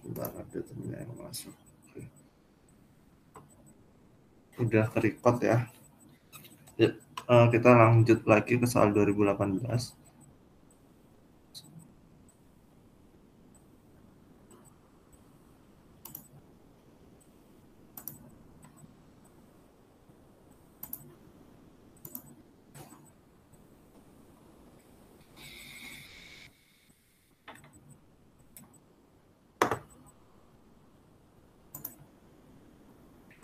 Bentar, ada temennya yang masuk. Oke. Udah ke-record ya. Ya, kita lanjut lagi ke soal 2018.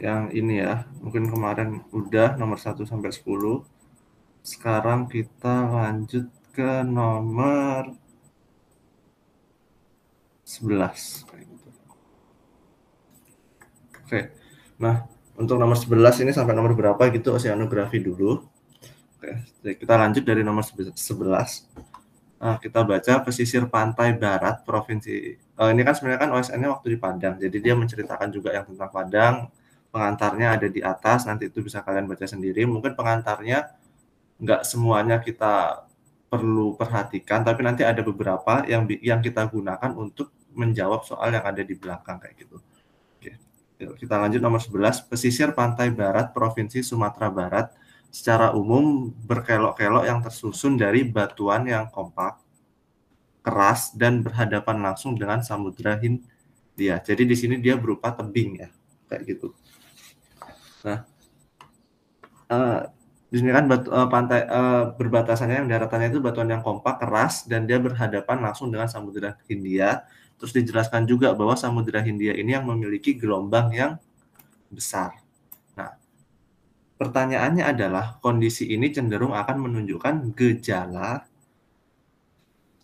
Yang ini ya, mungkin kemarin udah nomor 1 sampai 10. Sekarang kita lanjut ke nomor 11 kayak gitu. Oke. Nah, untuk nomor 11 ini sampai nomor berapa gitu oceanografi dulu. Oke, jadi kita lanjut dari nomor 11. Kita baca pesisir pantai barat provinsi. Ini kan sebenarnya kan OSN-nya waktu di Padang, jadi dia menceritakan juga yang tentang Padang. Pengantarnya ada di atas, nanti itu bisa kalian baca sendiri. Mungkin pengantarnya nggak semuanya kita perlu perhatikan, tapi nanti ada beberapa yang kita gunakan untuk menjawab soal yang ada di belakang kayak gitu. Oke. Yuk, kita lanjut nomor 11. Pesisir pantai barat Provinsi Sumatera Barat secara umum berkelok-kelok yang tersusun dari batuan yang kompak, keras, dan berhadapan langsung dengan Samudra Hindia. Jadi di sini dia berupa tebing ya, kayak gitu. Nah, di sini kan pantai berbatasannya yang daratannya itu batuan yang kompak, keras, dan dia berhadapan langsung dengan Samudra Hindia. Terus dijelaskan juga bahwa Samudra Hindia ini yang memiliki gelombang yang besar. Nah, pertanyaannya adalah kondisi ini cenderung akan menunjukkan gejala.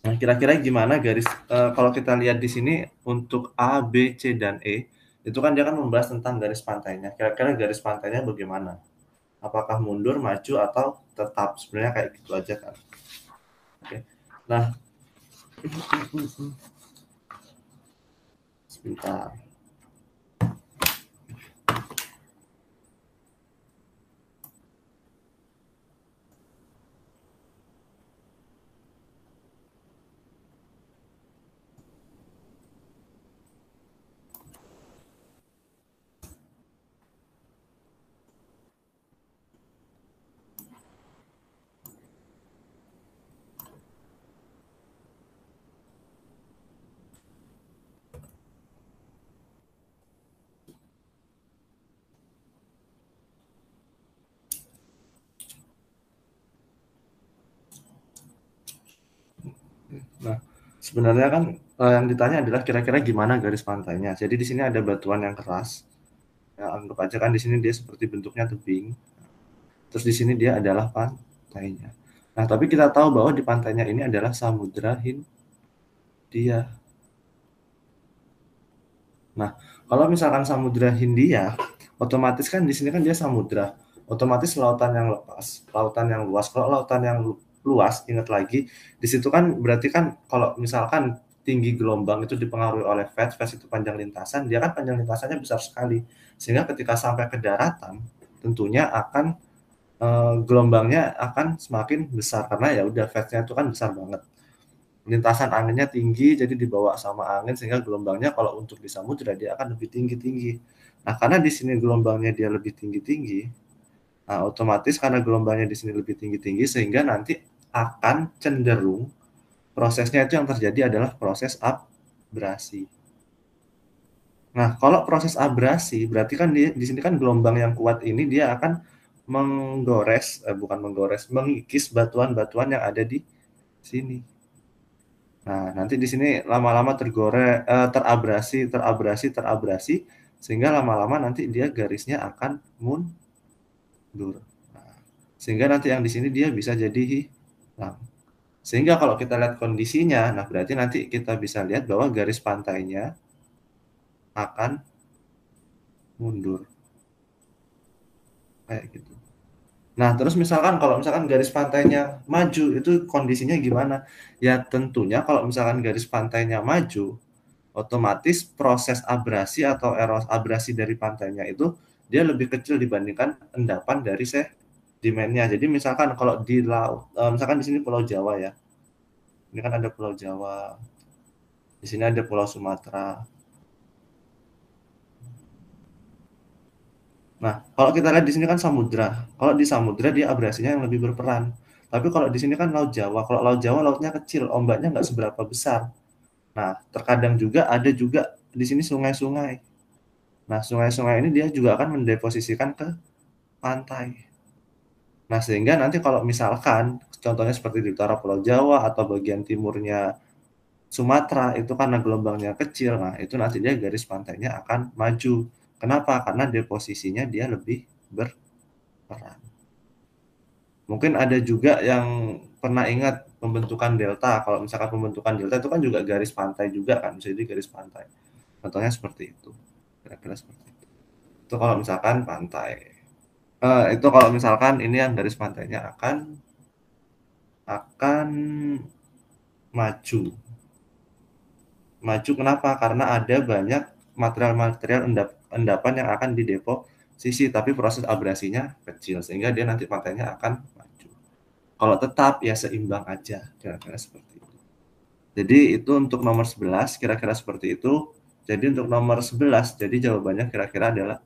Nah, kira-kira gimana garis kalau kita lihat di sini untuk A, B, C, dan E, itu kan dia kan membahas tentang garis pantainya. Kira-kira garis pantainya bagaimana? Apakah mundur, maju, atau tetap? Sebenarnya kayak gitu aja kan. Oke. Nah, sebentar. Nah, sebenarnya kan yang ditanya adalah kira-kira gimana garis pantainya. Jadi di sini ada batuan yang keras. Ya, anggap aja kan di sini dia seperti bentuknya tebing. Terus di sini dia adalah pantainya. Nah, tapi kita tahu bahwa di pantainya ini adalah Samudra Hindia. Nah, kalau misalkan Samudra Hindia, otomatis kan di sini kan dia samudra. Otomatis lautan yang lepas, lautan yang luas. Kalau lautan yang luas, ingat lagi, di situ kan berarti kan kalau misalkan tinggi gelombang itu dipengaruhi oleh fast itu panjang lintasan, dia kan panjang lintasannya besar sekali. Sehingga ketika sampai ke daratan, tentunya akan gelombangnya akan semakin besar karena ya udah fast-nya itu kan besar banget. Lintasan anginnya tinggi, jadi dibawa sama angin sehingga gelombangnya kalau untuk di samudra dia akan lebih tinggi-tinggi. Nah, karena di sini gelombangnya dia lebih tinggi-tinggi, nah otomatis karena gelombangnya di sini lebih tinggi-tinggi sehingga nanti akan cenderung prosesnya itu yang terjadi adalah proses abrasi. Nah, kalau proses abrasi berarti kan di sini kan gelombang yang kuat ini dia akan bukan menggores, mengikis batuan-batuan yang ada di sini. Nah, nanti di sini lama-lama terabrasi, sehingga lama-lama nanti dia garisnya akan mundur. Nah, sehingga nanti yang di sini dia bisa jadi hilang. Sehingga kalau kita lihat kondisinya, nah berarti nanti kita bisa lihat bahwa garis pantainya akan mundur. Kayak gitu. Nah, terus kalau misalkan garis pantainya maju, itu kondisinya gimana? Ya tentunya kalau misalkan garis pantainya maju, otomatis proses abrasi atau eros abrasi dari pantainya itu dia lebih kecil dibandingkan endapan dari sedimennya. Jadi misalkan kalau di laut, misalkan di sini Pulau Jawa ya, ini kan ada Pulau Jawa, di sini ada Pulau Sumatera. Nah, kalau kita lihat di sini kan samudra. Kalau di samudra dia abrasinya yang lebih berperan. Tapi kalau di sini kan Laut Jawa. Kalau Laut Jawa lautnya kecil, ombaknya nggak seberapa besar. Nah, terkadang juga ada juga di sini sungai-sungai. Nah, sungai-sungai ini dia juga akan mendeposisikan ke pantai. Nah, sehingga nanti kalau misalkan contohnya seperti di utara Pulau Jawa atau bagian timurnya Sumatera itu karena gelombangnya kecil, nah itu nanti dia garis pantainya akan maju. Kenapa? Karena deposisinya dia lebih berperan. Mungkin ada juga yang pernah ingat pembentukan delta. Kalau misalkan pembentukan delta itu kan juga garis pantai juga kan, bisa jadi garis pantai. Contohnya seperti itu. Kira-kira seperti itu. Itu kalau misalkan pantai. Itu kalau misalkan ini yang garis pantainya akan maju. Maju kenapa? Karena ada banyak material-material endapan yang akan dideposisi, tapi proses abrasinya kecil, sehingga dia nanti pantainya akan maju. Kalau tetap, ya seimbang aja, kira-kira seperti itu. Jadi itu untuk nomor 11, kira-kira seperti itu. Jadi untuk nomor 11, jadi jawabannya kira-kira adalah,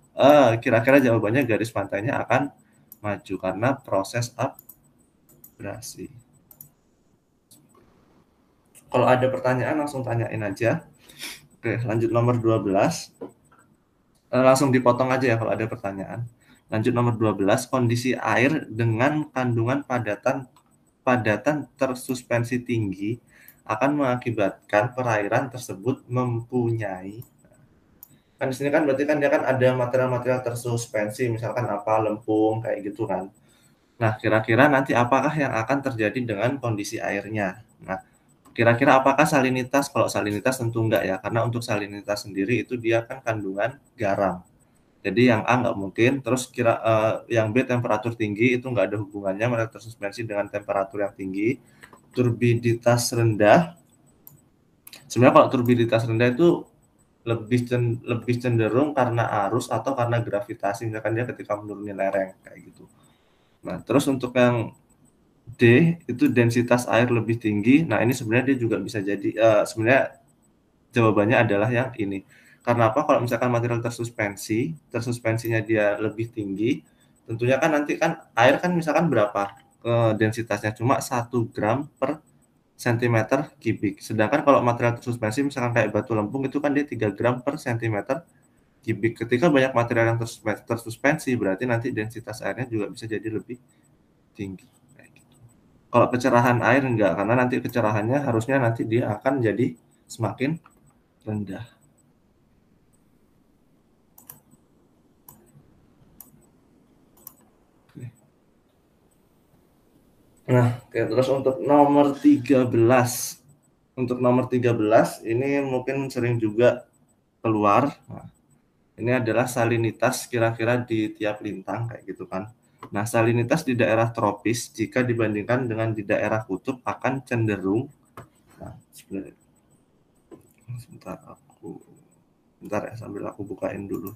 kira-kira jawabannya garis pantainya akan maju, karena proses abrasi. Kalau ada pertanyaan, langsung tanyain aja. Oke, lanjut nomor 12. Langsung dipotong aja ya kalau ada pertanyaan. Lanjut nomor 12, kondisi air dengan kandungan padatan tersuspensi tinggi akan mengakibatkan perairan tersebut mempunyai, kan di sini kan berarti kan dia kan ada material-material tersuspensi, misalkan apa, lempung kayak gitu kan. Nah, kira-kira nanti apakah yang akan terjadi dengan kondisi airnya? Nah, kira-kira apakah salinitas? Kalau salinitas tentu enggak ya, karena untuk salinitas sendiri itu dia kan kandungan garam. Jadi yang A nggak mungkin, terus yang B temperatur tinggi itu nggak ada hubungannya mereka tersuspensi dengan temperatur yang tinggi. Turbiditas rendah, sebenarnya kalau turbiditas rendah itu lebih cenderung karena arus atau karena gravitasi, misalkan dia ketika menuruni lereng kayak gitu. Nah, terus untuk yang D itu densitas air lebih tinggi. Nah, ini sebenarnya dia juga bisa jadi sebenarnya jawabannya adalah yang ini. Karena apa? Kalau misalkan material tersuspensinya dia lebih tinggi, tentunya kan nanti kan air kan misalkan berapa densitasnya cuma 1 gram per sentimeter kubik. Sedangkan kalau material tersuspensi misalkan kayak batu lempung itu kan dia 3 gram per sentimeter kubik. Ketika banyak material yang tersuspensi berarti nanti densitas airnya juga bisa jadi lebih tinggi. Kalau kecerahan air enggak, karena nanti kecerahannya harusnya nanti dia akan jadi semakin rendah. Nah, oke, terus untuk nomor 13. Untuk nomor 13 ini mungkin sering juga keluar. Nah, ini adalah salinitas kira-kira di tiap lintang kayak gitu kan. Nah, salinitas di daerah tropis jika dibandingkan dengan di daerah kutub akan cenderung, nah, sebentar ya sambil aku bukain dulu.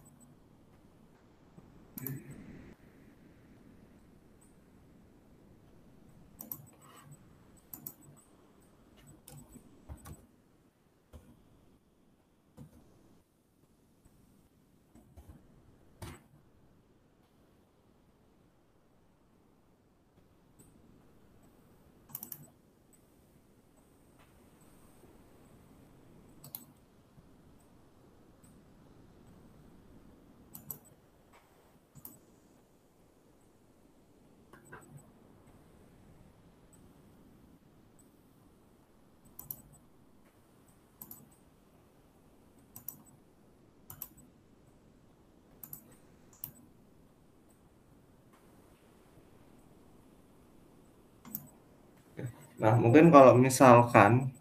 Nah, mungkin kalau misalkan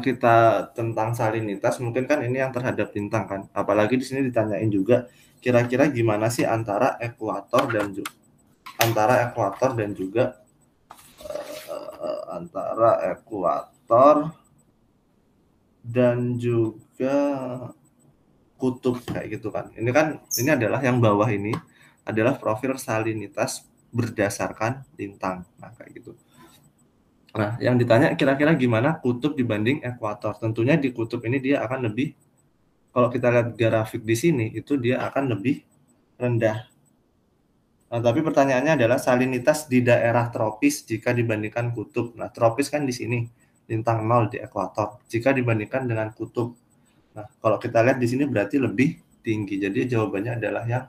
kita tentang salinitas, mungkin kan ini yang terhadap lintang kan. Apalagi di sini ditanyain juga, kira-kira gimana sih antara ekuator dan juga antara ekuator dan juga kutub kayak gitu kan. Ini adalah yang bawah ini adalah profil salinitas berdasarkan lintang. Nah, kayak gitu. Nah, yang ditanya kira-kira gimana kutub dibanding ekuator. Tentunya di kutub ini dia akan lebih kalau kita lihat grafik di sini itu dia akan lebih rendah. Nah, tapi pertanyaannya adalah salinitas di daerah tropis jika dibandingkan kutub. Nah, tropis kan di sini, lintang 0 di ekuator, jika dibandingkan dengan kutub. Nah, kalau kita lihat di sini berarti lebih tinggi. Jadi jawabannya adalah yang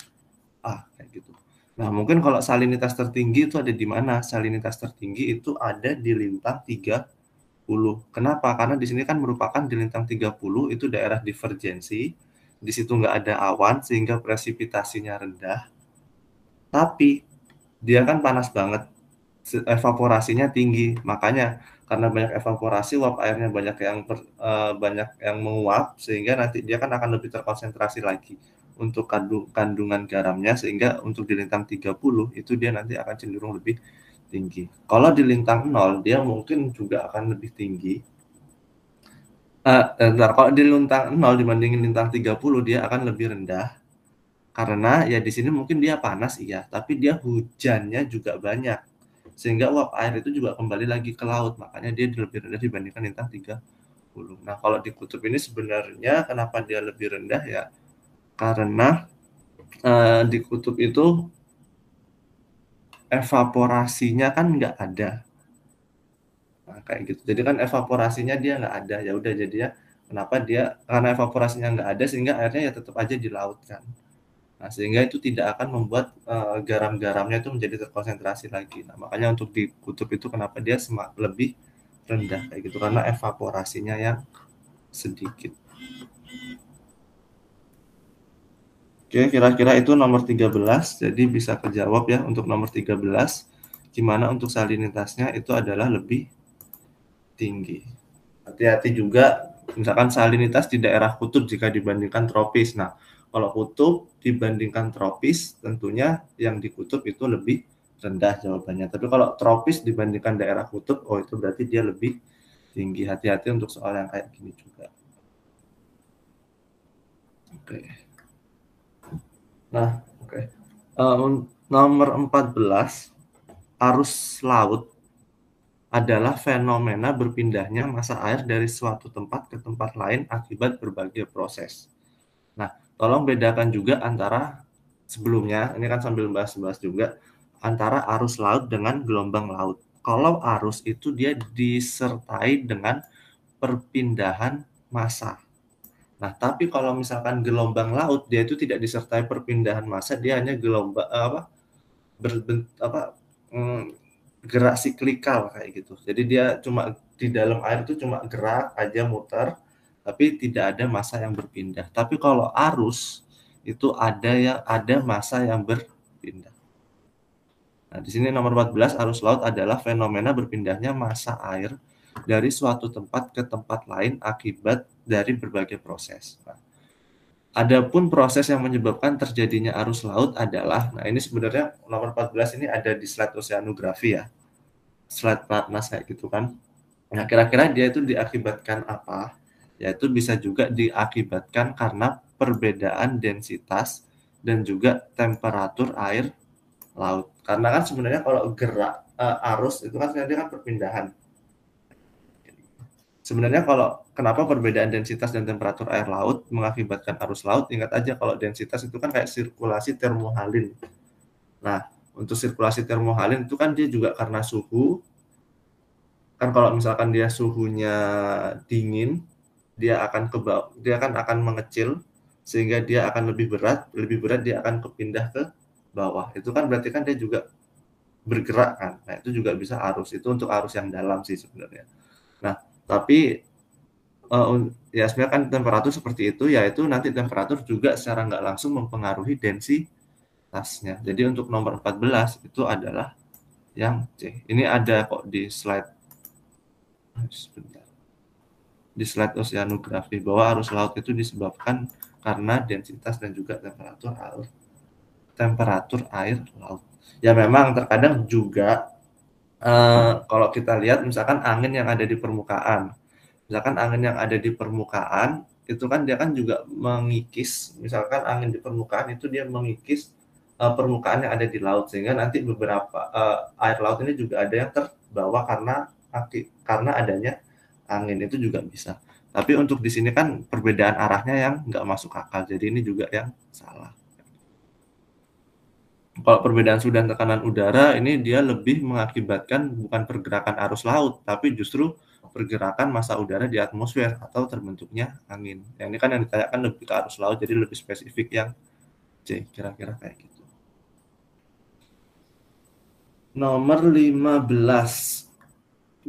A, kayak gitu. Nah, mungkin kalau salinitas tertinggi itu ada di mana? Salinitas tertinggi itu ada di lintang 30. Kenapa? Karena di sini kan merupakan di lintang 30 itu daerah divergensi. Di situ nggak ada awan sehingga presipitasinya rendah. Tapi dia kan panas banget, evaporasinya tinggi. Makanya karena banyak evaporasi, uap airnya banyak yang menguap sehingga nanti dia kan akan lebih terkonsentrasi lagi untuk kandungan garamnya, sehingga untuk di lintang 30 itu dia nanti akan cenderung lebih tinggi. Kalau di lintang 0 dia mungkin juga akan lebih tinggi. Kalau di lintang 0 dibandingin lintang 30 dia akan lebih rendah. Karena ya di sini mungkin dia panas iya, tapi dia hujannya juga banyak. Sehingga uap air itu juga kembali lagi ke laut, makanya dia lebih rendah dibandingkan lintang 30. Nah, kalau di kutub ini sebenarnya kenapa dia lebih rendah ya? Karena di kutub itu evaporasinya kan nggak ada. Nah, kayak gitu. Jadi kan evaporasinya dia nggak ada, ya udah jadinya kenapa dia karena evaporasinya nggak ada sehingga airnya ya tetap aja di laut kan. Nah, sehingga itu tidak akan membuat garam-garamnya itu menjadi terkonsentrasi lagi. Nah, makanya untuk di kutub itu kenapa dia lebih rendah kayak gitu karena evaporasinya yang sedikit. Oke, kira-kira itu nomor 13. Jadi bisa kejawab ya untuk nomor 13. Gimana untuk salinitasnya itu adalah lebih tinggi. Hati-hati juga misalkan salinitas di daerah kutub jika dibandingkan tropis. Nah, kalau kutub dibandingkan tropis tentunya yang di kutub itu lebih rendah jawabannya. Tapi kalau tropis dibandingkan daerah kutub, oh itu berarti dia lebih tinggi. Hati-hati untuk soal yang kayak gini juga. Oke. Nah, oke. Nomor 14, arus laut adalah fenomena berpindahnya massa air dari suatu tempat ke tempat lain akibat berbagai proses. Nah, tolong bedakan juga antara sebelumnya, ini kan sambil bahas-bahas juga, antara arus laut dengan gelombang laut. Kalau arus itu dia disertai dengan perpindahan massa. Nah, tapi kalau misalkan gelombang laut, dia itu tidak disertai perpindahan massa, dia hanya gerak siklikal kayak gitu. Jadi dia cuma di dalam air itu cuma gerak aja muter, tapi tidak ada massa yang berpindah. Tapi kalau arus itu ada massa yang berpindah. Nah, di sini nomor 14, arus laut adalah fenomena berpindahnya massa air dari suatu tempat ke tempat lain akibat dari berbagai proses. Nah, adapun proses yang menyebabkan terjadinya arus laut adalah, nah ini sebenarnya nomor 14 ini ada di slide oceanografi ya. Slide platnas kayak gitu kan. Nah, kira-kira dia itu diakibatkan apa? Yaitu bisa juga diakibatkan karena perbedaan densitas dan juga temperatur air laut. Karena kan sebenarnya kalau gerak arus itu kan sebenarnya kan perpindahan. Sebenarnya kalau kenapa perbedaan densitas dan temperatur air laut mengakibatkan arus laut, ingat aja kalau densitas itu kan kayak sirkulasi termohalin. Nah, untuk sirkulasi termohalin itu kan dia juga karena suhu. Kan kalau misalkan dia suhunya dingin, dia akan mengecil sehingga dia akan lebih berat dia akan kepindah ke bawah. Itu kan berarti kan dia juga bergerak kan. Nah, itu juga bisa arus. Itu untuk arus yang dalam sih sebenarnya. Nah, tapi ya sebenarnya kan temperatur seperti itu, yaitu nanti temperatur juga secara nggak langsung mempengaruhi densitasnya. Jadi untuk nomor 14 itu adalah yang C. Ini ada kok di slide sebentar. Di slide oceanografi bahwa arus laut itu disebabkan karena densitas dan juga temperatur air laut. Ya memang terkadang juga kalau kita lihat misalkan angin yang ada di permukaan. Misalkan angin yang ada di permukaan itu kan dia kan juga mengikis, misalkan angin di permukaan itu dia mengikis permukaan yang ada di laut sehingga nanti beberapa air laut ini juga ada yang terbawa karena adanya angin, itu juga bisa. Tapi untuk di sini kan perbedaan arahnya yang nggak masuk akal, jadi ini juga yang salah. Kalau perbedaan suhu dan tekanan udara ini dia lebih mengakibatkan bukan pergerakan arus laut, tapi justru pergerakan massa udara di atmosfer atau terbentuknya angin. Yang ini kan yang ditanyakan lebih ke arus laut, jadi lebih spesifik yang C, kira-kira kayak gitu. Nomor 15.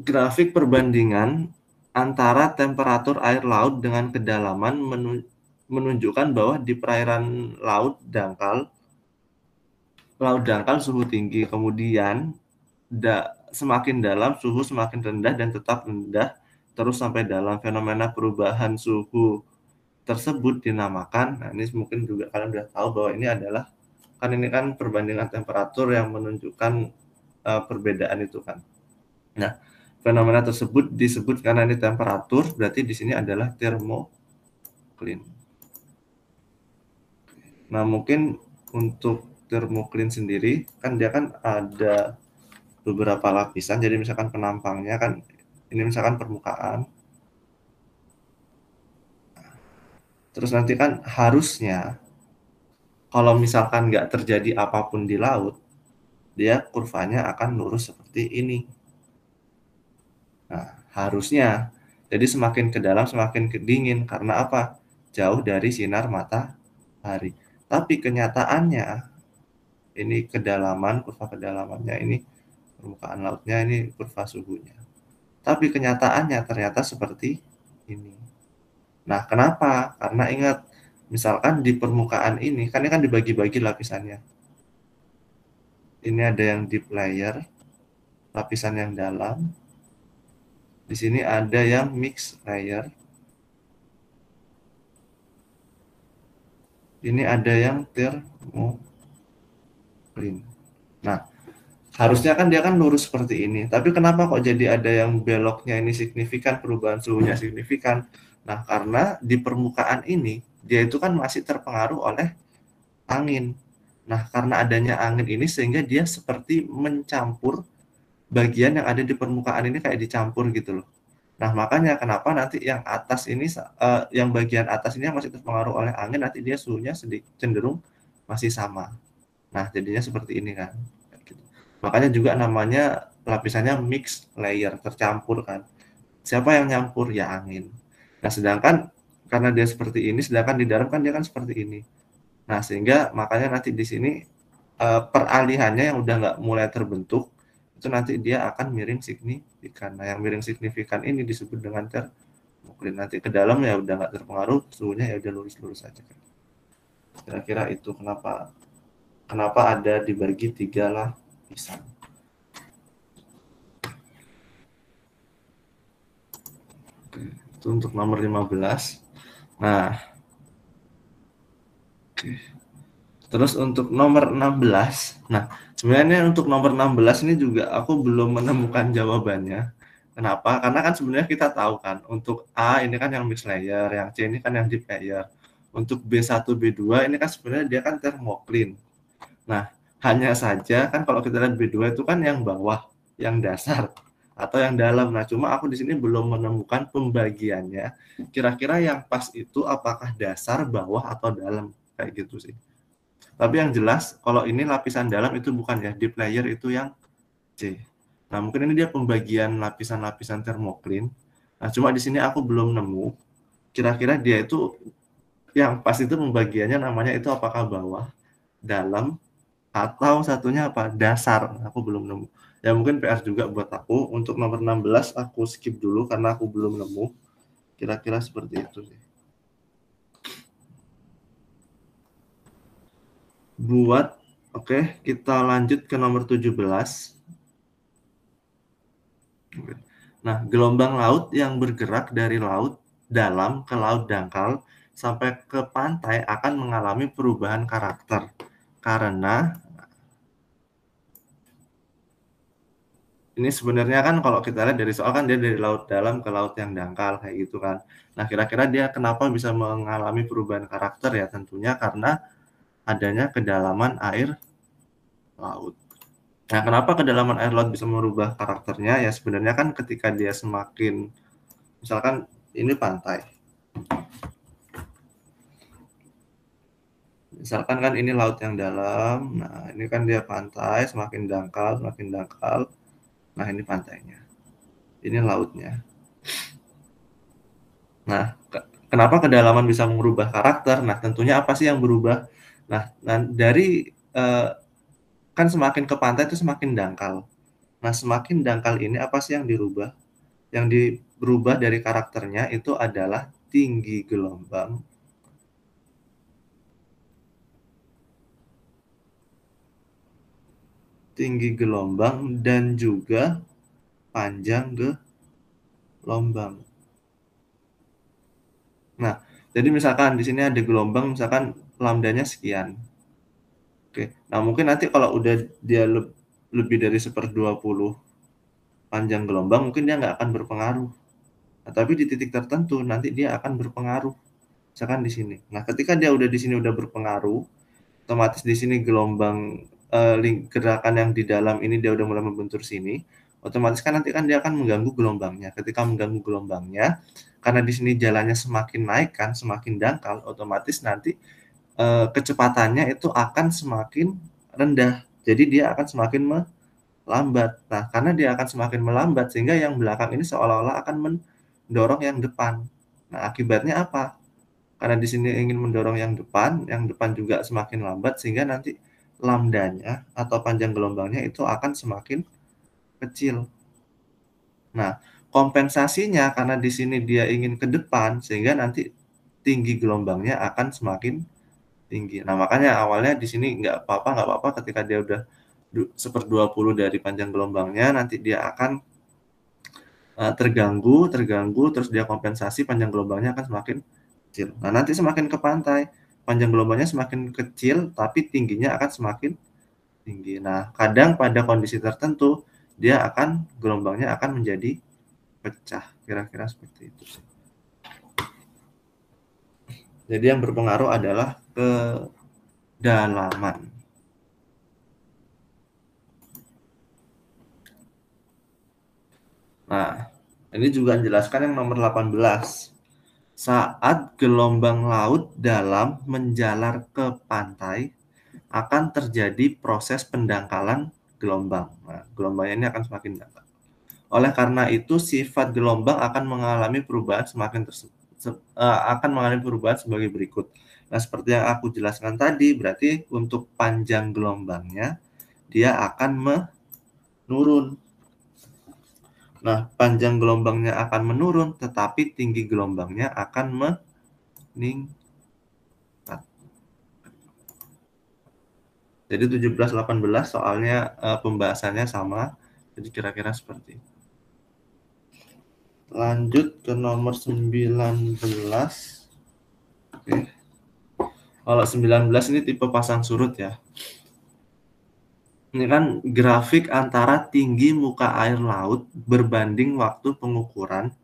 Grafik perbandingan antara temperatur air laut dengan kedalaman menunjukkan bahwa di perairan laut dangkal suhu tinggi, kemudian semakin dalam suhu semakin rendah dan tetap rendah terus sampai dalam. Fenomena perubahan suhu tersebut dinamakan, nah ini mungkin juga kalian udah tahu bahwa ini adalah, kan ini kan perbandingan temperatur yang menunjukkan perbedaan itu kan. Nah, fenomena tersebut disebut karena ini temperatur, berarti di sini adalah thermocline. Nah, mungkin untuk thermocline sendiri, kan dia kan ada beberapa lapisan, jadi misalkan penampangnya kan, ini misalkan permukaan, terus nanti kan harusnya, kalau misalkan nggak terjadi apapun di laut, dia kurvanya akan lurus seperti ini. Nah, harusnya, jadi semakin ke dalam semakin dingin, karena apa? Jauh dari sinar matahari. Tapi kenyataannya, ini kedalaman, kurva kedalamannya ini, permukaan lautnya ini kurva suhunya. Tapi kenyataannya ternyata seperti ini. Nah, kenapa? Karena ingat, misalkan di permukaan ini, kan ini kan dibagi-bagi lapisannya. Ini ada yang deep layer, lapisan yang dalam. Di sini ada yang mixed layer. Ini ada yang thermocline. Nah, harusnya kan dia kan lurus seperti ini. Tapi kenapa kok jadi ada yang beloknya ini signifikan, perubahan suhunya signifikan? Nah, karena di permukaan ini, dia itu kan masih terpengaruh oleh angin. Nah, karena adanya angin ini sehingga dia seperti mencampur bagian yang ada di permukaan ini kayak dicampur gitu loh. Nah, makanya kenapa nanti yang atas ini, yang bagian atas ini yang masih terpengaruh oleh angin, nanti dia suhunya cenderung masih sama. Nah, jadinya seperti ini kan. Gitu. Makanya juga namanya lapisannya mixed layer, tercampur kan. Siapa yang nyampur? Ya angin. Nah, sedangkan karena dia seperti ini, sedangkan di dalam kan dia kan seperti ini. Nah, sehingga makanya nanti di sini peralihannya yang udah nggak mulai terbentuk, itu nanti dia akan miring signifikan. Nah, yang miring signifikan ini disebut dengan termokline. Nanti ke dalam ya udah nggak terpengaruh, suhunya ya udah lurus-lurus aja. Kira-kira itu kenapa ada dibagi 3 lapisan. Oke, itu untuk nomor 15. Nah, oke. Terus untuk nomor 16. Nah, sebenarnya untuk nomor 16 ini juga aku belum menemukan jawabannya. Kenapa? Karena kan sebenarnya kita tahu kan, untuk A ini kan yang mixed layer, yang C ini kan yang deep layer. Untuk B1, B2 ini kan sebenarnya dia kan thermocline. Nah, hanya saja kan kalau kita lihat B2 itu kan yang bawah, yang dasar atau yang dalam. Nah, cuma aku di sini belum menemukan pembagiannya. Kira-kira yang pas itu apakah dasar, bawah atau dalam? Kayak gitu sih. Tapi yang jelas kalau ini lapisan dalam itu bukan ya, deep layer itu yang C. Nah, mungkin ini dia pembagian lapisan-lapisan thermocline. Nah, cuma di sini aku belum nemu kira-kira dia itu yang pas itu pembagiannya namanya itu apakah bawah, dalam, atau satunya apa? Dasar. Aku belum nemu. Ya mungkin PR juga buat aku. Untuk nomor 16 aku skip dulu karena aku belum nemu. Kira-kira seperti itu sih. Oke, kita lanjut ke nomor 17. Nah, gelombang laut yang bergerak dari laut dalam ke laut dangkal sampai ke pantai akan mengalami perubahan karakter. Karena ini sebenarnya kan kalau kita lihat dari soal kan dia dari laut dalam ke laut yang dangkal kayak gitu kan. Nah, kira-kira dia kenapa bisa mengalami perubahan karakter ya? Tentunya karena adanya kedalaman air laut. Nah, kenapa kedalaman air laut bisa merubah karakternya? Ya sebenarnya kan ketika dia semakin, misalkan Ini pantai. Misalkan kan ini laut yang dalam. Nah, ini kan dia pantai, semakin dangkal, semakin dangkal. Nah, ini pantainya. Ini lautnya. Nah, kenapa kedalaman bisa mengubah karakter? Nah, tentunya apa sih yang berubah? Nah, dari kan semakin ke pantai itu semakin dangkal. Nah, semakin dangkal ini apa sih yang dirubah? Yang berubah dari karakternya itu adalah tinggi gelombang, dan juga panjang gelombang. Nah, jadi misalkan di sini ada gelombang, misalkan lambdanya sekian. Oke. Nah, mungkin nanti kalau udah dia lebih dari 1/20 panjang gelombang, mungkin dia nggak akan berpengaruh. Nah, tapi di titik tertentu nanti dia akan berpengaruh. Misalkan di sini. Nah, ketika dia udah di sini udah berpengaruh, otomatis di sini gelombang gerakan yang di dalam ini dia udah mulai membentur sini, otomatis kan nanti kan dia akan mengganggu gelombangnya. Ketika mengganggu gelombangnya, karena di sini jalannya semakin naik kan, semakin dangkal, otomatis nanti kecepatannya itu akan semakin rendah. Jadi dia akan semakin melambat. Nah, karena dia akan semakin melambat sehingga yang belakang ini seolah-olah akan mendorong yang depan. Nah, akibatnya apa? Karena di sini ingin mendorong yang depan juga semakin lambat sehingga nanti lambdanya atau panjang gelombangnya itu akan semakin kecil. Nah, kompensasinya karena di sini dia ingin ke depan sehingga nanti tinggi gelombangnya akan semakin tinggi. Nah, makanya awalnya di sini nggak apa-apa ketika dia udah 1/20 dari panjang gelombangnya, nanti dia akan terganggu, terus dia kompensasi panjang gelombangnya akan semakin kecil. Nah, nanti semakin ke pantai, panjang gelombangnya semakin kecil, tapi tingginya akan semakin tinggi. Nah, kadang pada kondisi tertentu, gelombangnya akan menjadi pecah, kira-kira seperti itu sih. Jadi yang berpengaruh adalah kedalaman. Nah, ini juga menjelaskan yang nomor 18. Saat gelombang laut dalam menjalar ke pantai, akan terjadi proses pendangkalan gelombang. Nah, gelombangnya ini akan semakin dangkal. Oleh karena itu, sifat gelombang akan mengalami perubahan sebagai berikut. Nah, seperti yang aku jelaskan tadi, berarti untuk panjang gelombangnya, dia akan menurun. Nah, panjang gelombangnya akan menurun, tetapi tinggi gelombangnya akan meningkat. Jadi 17-18 soalnya pembahasannya sama, jadi kira-kira seperti itu. Lanjut ke nomor 19. Oke. Kalau 19 ini tipe pasang surut ya. Ini kan grafik antara tinggi muka air laut berbanding waktu pengukuran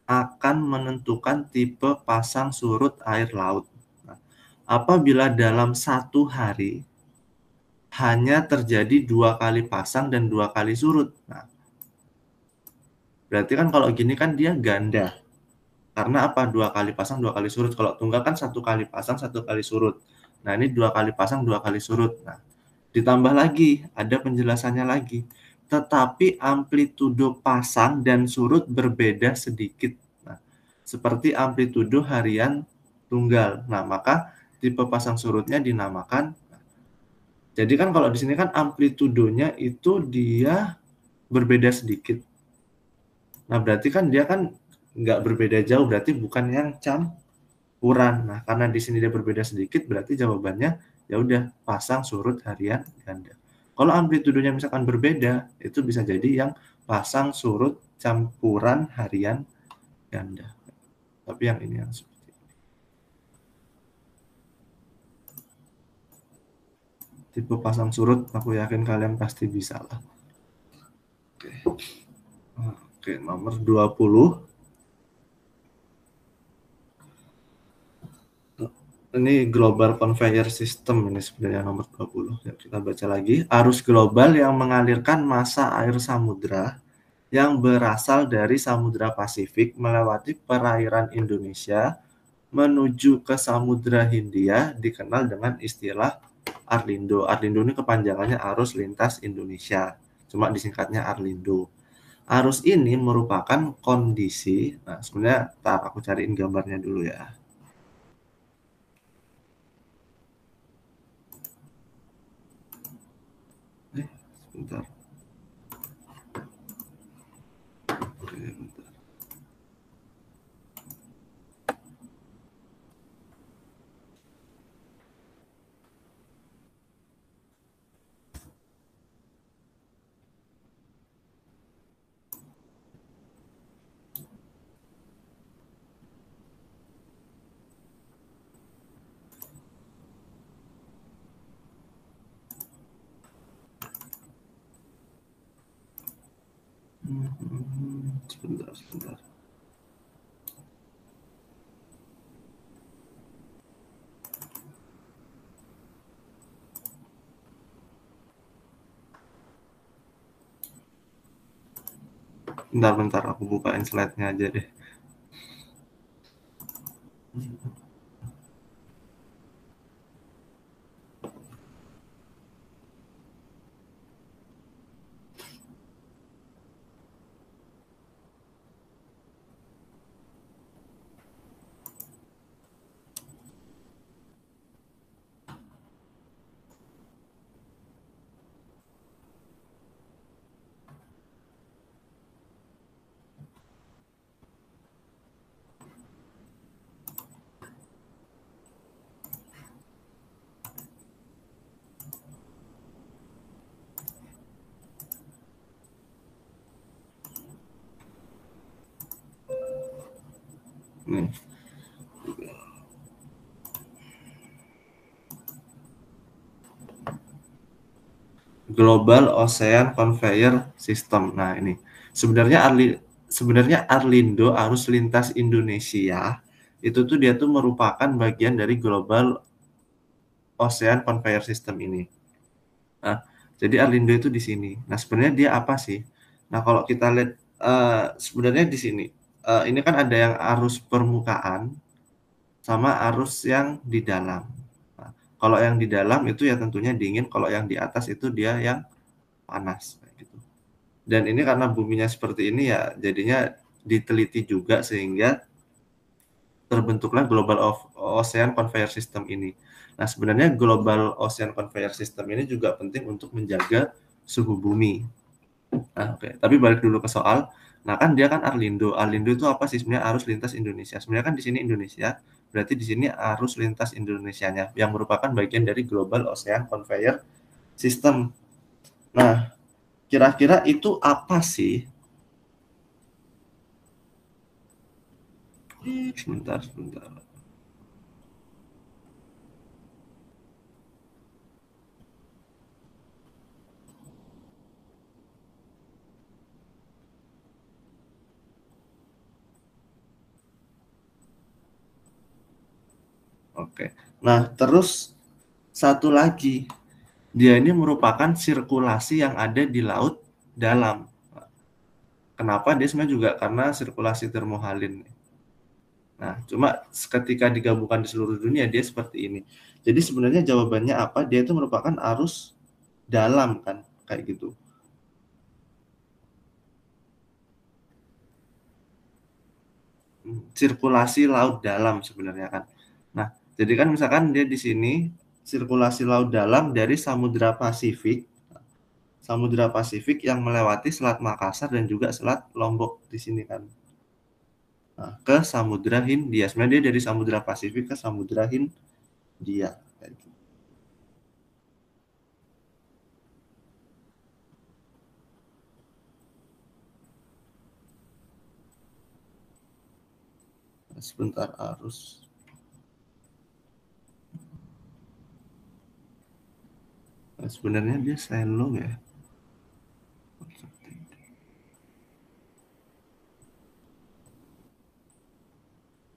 akan menentukan tipe pasang surut air laut. Nah, apabila dalam satu hari hanya terjadi 2 kali pasang dan 2 kali surut. Nah, berarti kan kalau gini kan dia ganda. Karena apa? 2 kali pasang, 2 kali surut. Kalau tunggal kan 1 kali pasang, 1 kali surut. Nah, ini 2 kali pasang, 2 kali surut. Nah, ditambah lagi, ada penjelasannya lagi. Tetapi amplitudo pasang dan surut berbeda sedikit. Nah, seperti amplitudo harian tunggal. Nah, maka tipe pasang surutnya dinamakan. Jadi kan kalau di sini kan amplitudonya itu dia berbeda sedikit. Nah, berarti kan dia kan nggak berbeda jauh, berarti bukan yang campuran. Nah, karena di sini dia berbeda sedikit, berarti jawabannya ya udah pasang surut harian ganda. Kalau amplitudonya misalkan berbeda, itu bisa jadi yang pasang surut campuran harian ganda. Tapi yang ini yang seperti ini. Tipe pasang surut, aku yakin kalian pasti bisa lah. Oke, nomor 20. Ini global conveyor system ini sebenarnya nomor 20. Ya, kita baca lagi. Arus global yang mengalirkan massa air samudra yang berasal dari Samudra Pasifik melewati perairan Indonesia menuju ke Samudra Hindia dikenal dengan istilah Arlindo. Arlindo ini kepanjangannya Arus Lintas Indonesia, cuma disingkatnya Arlindo. Arus ini merupakan kondisi, nah sebenarnya tar aku cariin gambarnya dulu ya. Sebentar. Oke, bentar. Sebentar. Bentar, aku bukain slide-nya aja deh. Nih. Global Ocean Conveyor System. Nah, ini sebenarnya Arlindo Arus Lintas Indonesia itu tuh dia tuh merupakan bagian dari Global Ocean Conveyor System ini. Nah, jadi Arlindo itu di sini. Nah, sebenarnya dia apa sih? Nah, kalau kita lihat sebenarnya di sini ini kan ada yang arus permukaan sama arus yang di dalam. Nah, kalau yang di dalam itu ya tentunya dingin, kalau yang di atas itu dia yang panas kayak gitu. Dan ini karena buminya seperti ini ya jadinya diteliti juga sehingga terbentuklah Global Ocean Conveyor System ini. Nah, sebenarnya Global Ocean Conveyor System ini juga penting untuk menjaga suhu bumi. Nah, oke. Tapi balik dulu ke soal. Nah, kan dia kan Arlindo. Arlindo itu apa sih sebenarnya arus lintas Indonesia? Sebenarnya kan di sini Indonesia, berarti di sini arus lintas Indonesianya yang merupakan bagian dari Global Ocean Conveyor System. Nah, kira-kira itu apa sih? Sebentar. Oke. Nah, terus satu lagi, dia ini merupakan sirkulasi yang ada di laut dalam. Kenapa? Dia sebenarnya juga karena sirkulasi termohalin. Nah, cuma ketika digabungkan di seluruh dunia dia seperti ini. Jadi sebenarnya jawabannya apa? Dia itu merupakan arus dalam kan, kayak gitu. Sirkulasi laut dalam sebenarnya kan. Nah, jadi kan misalkan dia di sini sirkulasi laut dalam dari Samudra Pasifik yang melewati Selat Makassar dan juga Selat Lombok di sini kan. Nah, ke Samudra Hindia. Sebenarnya dia dari Samudra Pasifik ke Samudra Hindia. Kayak gitu. Sebentar arus. Nah, sebenarnya dia silo ya.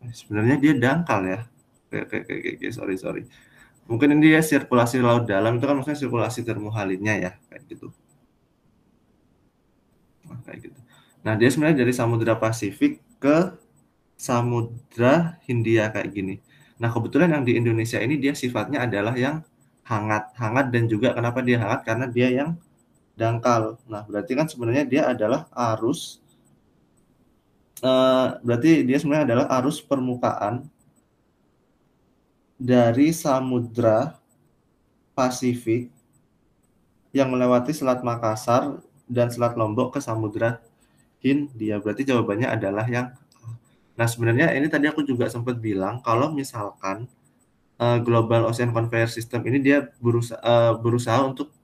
Sebenarnya dia dangkal ya. Sorry. Mungkin ini dia sirkulasi laut dalam itu kan maksudnya sirkulasi termohalinnya ya kayak gitu. Nah, kayak gitu. Nah, dia sebenarnya dari Samudra Pasifik ke Samudra Hindia kayak gini. Nah, kebetulan yang di Indonesia ini dia sifatnya adalah yang hangat. Hangat dan juga kenapa dia hangat? Karena dia yang dangkal. Nah, berarti kan sebenarnya dia adalah arus berarti dia sebenarnya adalah arus permukaan dari Samudra Pasifik yang melewati Selat Makassar dan Selat Lombok ke Samudra Hindia. Berarti jawabannya adalah yang. Nah, sebenarnya ini tadi aku juga sempat bilang kalau misalkan Global Ocean Conveyor System ini dia berusaha untuk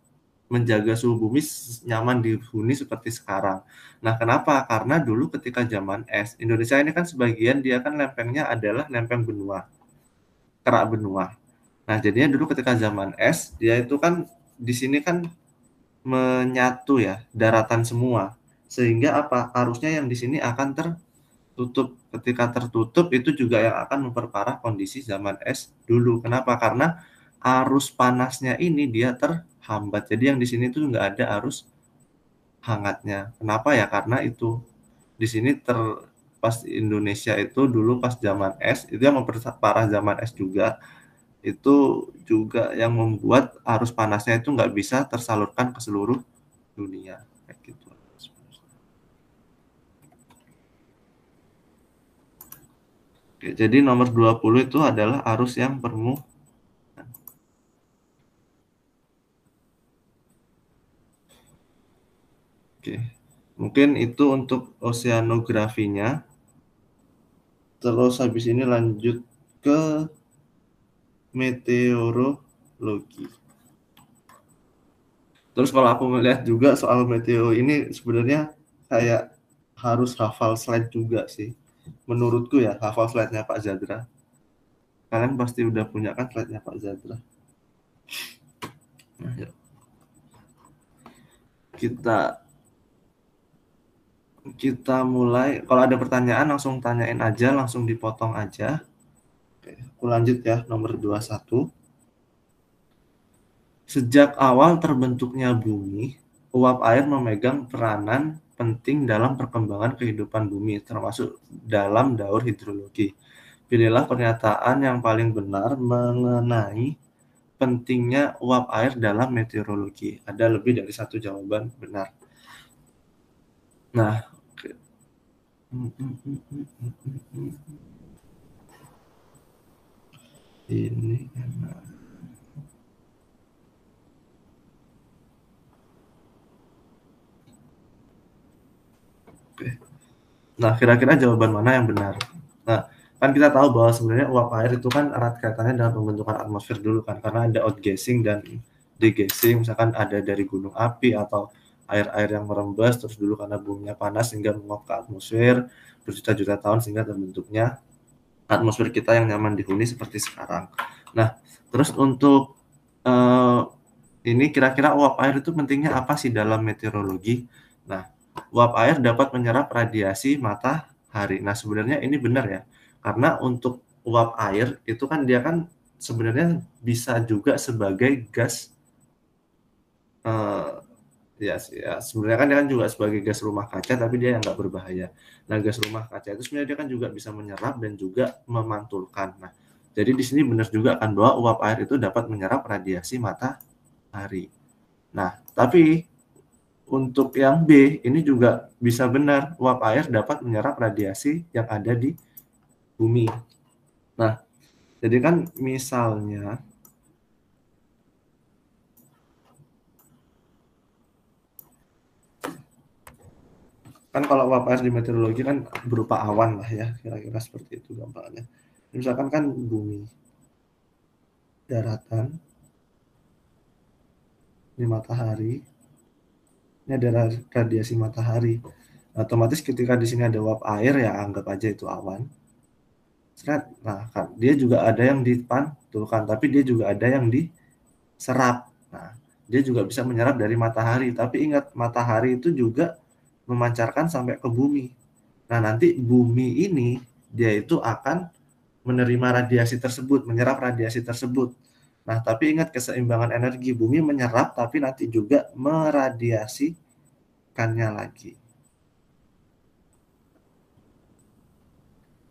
menjaga suhu bumi nyaman dihuni seperti sekarang. Nah, kenapa? Karena dulu ketika zaman es, Indonesia ini kan sebagian dia kan lempengnya adalah lempeng benua, kerak benua. Nah, jadinya dulu ketika zaman es, dia itu kan di sini kan menyatu ya, daratan semua. Sehingga apa? Arusnya yang di sini akan tertutup. Ketika tertutup itu juga yang akan memperparah kondisi zaman es dulu. Kenapa? Karena arus panasnya ini dia terhambat. Jadi yang di sini tuh nggak ada arus hangatnya. Kenapa ya? Karena itu di sini pas Indonesia itu dulu pas zaman es itu yang memperparah zaman es juga, itu juga yang membuat arus panasnya itu nggak bisa tersalurkan ke seluruh dunia kayak gitu. Oke, jadi nomor 20 itu adalah arus yang permukaan. Oke. Mungkin itu untuk oceanografinya. Terus habis ini lanjut ke meteorologi. Terus kalau aku melihat juga soal meteo ini sebenarnya kayak harus hafal slide juga sih. Menurutku ya, hafal slide-nya Pak Zadra. Kalian pasti udah punya kan slide-nya Pak Zadra. Nah, yuk. Kita kita mulai. Kalau ada pertanyaan langsung tanyain aja, langsung dipotong aja. Oke, aku lanjut ya, nomor 21. Sejak awal terbentuknya bumi, uap air memegang peranan penting dalam perkembangan kehidupan bumi, termasuk dalam daur hidrologi. Pilihlah pernyataan yang paling benar mengenai pentingnya uap air dalam meteorologi. Ada lebih dari satu jawaban benar. Nah, ini. Oke. Nah, kira-kira jawaban mana yang benar? Nah, kan kita tahu bahwa sebenarnya uap air itu kan erat kaitannya dengan pembentukan atmosfer dulu kan, karena ada outgassing dan degassing, misalkan ada dari gunung api atau air-air yang merembes terus dulu karena buminya panas sehingga menguap ke atmosfer berjuta-juta tahun sehingga terbentuknya atmosfer kita yang nyaman dihuni seperti sekarang. Nah, terus untuk ini kira-kira uap air itu pentingnya apa sih dalam meteorologi? Nah, uap air dapat menyerap radiasi matahari. Nah, sebenarnya ini benar ya. Karena untuk uap air itu kan dia kan sebenarnya bisa juga sebagai gas ya, ya sebenarnya kan dia kan juga sebagai gas rumah kaca tapi dia yang nggak berbahaya. Nah, gas rumah kaca itu sebenarnya dia kan juga bisa menyerap dan juga memantulkan. Nah, jadi di sini benar juga kan bahwa uap air itu dapat menyerap radiasi matahari. Nah, tapi untuk yang B, ini juga bisa benar, uap air dapat menyerap radiasi yang ada di bumi. Nah, jadi kan misalnya, kan kalau uap air di meteorologi kan berupa awan lah ya, kira-kira seperti itu gampangnya. Misalkan kan bumi, daratan, ini matahari, ini ada radiasi matahari. Otomatis ketika di sini ada uap air ya anggap aja itu awan. Nah, kan dia juga ada yang dipantulkan, tapi dia juga ada yang diserap. Nah, dia juga bisa menyerap dari matahari, tapi ingat matahari itu juga memancarkan sampai ke bumi. Nah, nanti bumi ini dia itu akan menerima radiasi tersebut, menyerap radiasi tersebut. Nah, tapi ingat keseimbangan energi, bumi menyerap tapi nanti juga meradiasikannya lagi.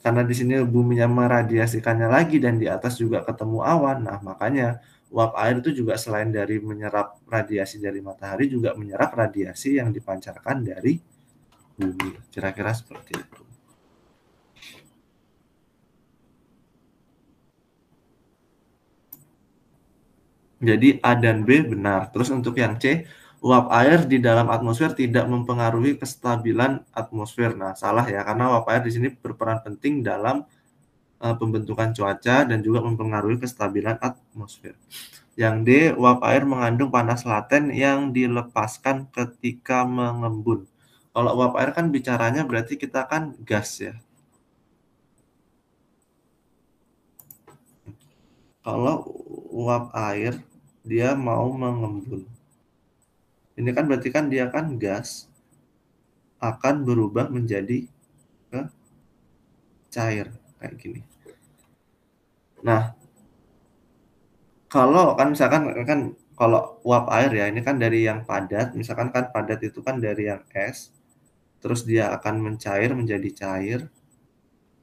karena di sini buminya meradiasikannya lagi dan di atas juga ketemu awan. Nah, makanya uap air itu juga selain dari menyerap radiasi dari matahari juga menyerap radiasi yang dipancarkan dari bumi. Kira-kira seperti itu. Jadi A dan B benar. Terus untuk yang C, uap air di dalam atmosfer tidak mempengaruhi kestabilan atmosfer. Nah, salah ya, karena uap air di sini berperan penting dalam pembentukan cuaca dan juga mempengaruhi kestabilan atmosfer. Yang D, uap air mengandung panas laten yang dilepaskan ketika mengembun. Kalau uap air kan bicaranya berarti kita kan gas ya. Kalau uap air dia mau mengembun. Ini kan berarti kan dia kan gas akan berubah menjadi ke cair kayak gini. Nah, kalau kan misalkan kan kalau uap air ya ini kan dari yang padat, misalkan kan padat itu kan dari yang es, terus dia akan mencair menjadi cair.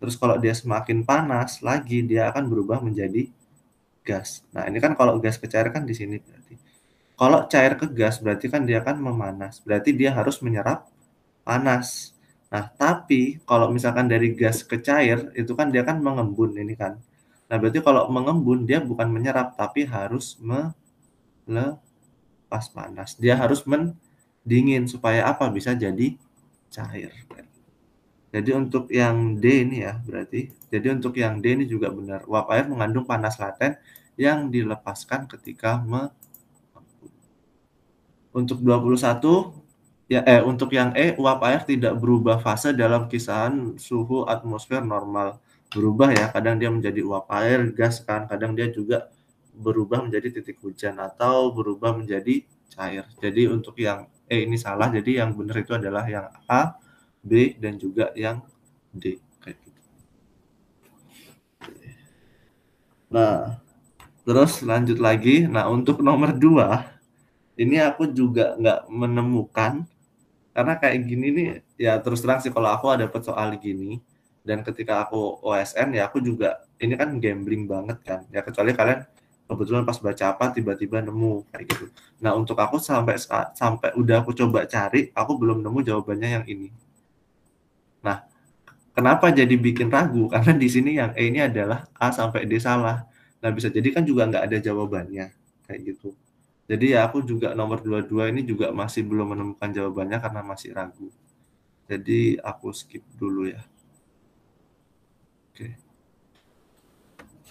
Terus kalau dia semakin panas lagi dia akan berubah menjadi gas. Nah, ini kan kalau gas ke cair kan di sini berarti. Kalau cair ke gas berarti kan dia kan memanas. Berarti dia harus menyerap panas. Nah, tapi kalau misalkan dari gas ke cair itu kan dia kan mengembun ini kan. Nah, berarti kalau mengembun dia bukan menyerap tapi harus melepas panas. Dia harus mendingin supaya apa? Bisa jadi cair. Jadi untuk yang D ini ya berarti. Jadi untuk yang D ini juga benar. Uap air mengandung panas laten yang dilepaskan ketika untuk 21 ya untuk yang E, uap air tidak berubah fase dalam kisaran suhu atmosfer normal. Berubah ya, kadang dia menjadi uap air, gas kan, kadang dia juga berubah menjadi titik hujan atau berubah menjadi cair. Jadi untuk yang E ini salah, jadi yang benar itu adalah yang A, B, dan juga yang D. Kayak gitu. Nah, terus lanjut lagi. Nah, untuk nomor 2, ini aku juga nggak menemukan. Karena kayak gini nih, ya terus terang sih kalau aku ada dapet soal gini, dan ketika aku OSN ya aku juga, ini kan gambling banget kan, ya kecuali kalian kebetulan pas baca apa tiba-tiba nemu kayak gitu. Nah untuk aku sampai udah aku coba cari, aku belum nemu jawabannya yang ini. Nah kenapa jadi bikin ragu? Karena di sini yang E ini adalah A sampai D salah. Nah bisa jadi kan juga nggak ada jawabannya kayak gitu. Jadi ya aku juga nomor 22 ini juga masih belum menemukan jawabannya karena masih ragu. Jadi aku skip dulu ya. Oke.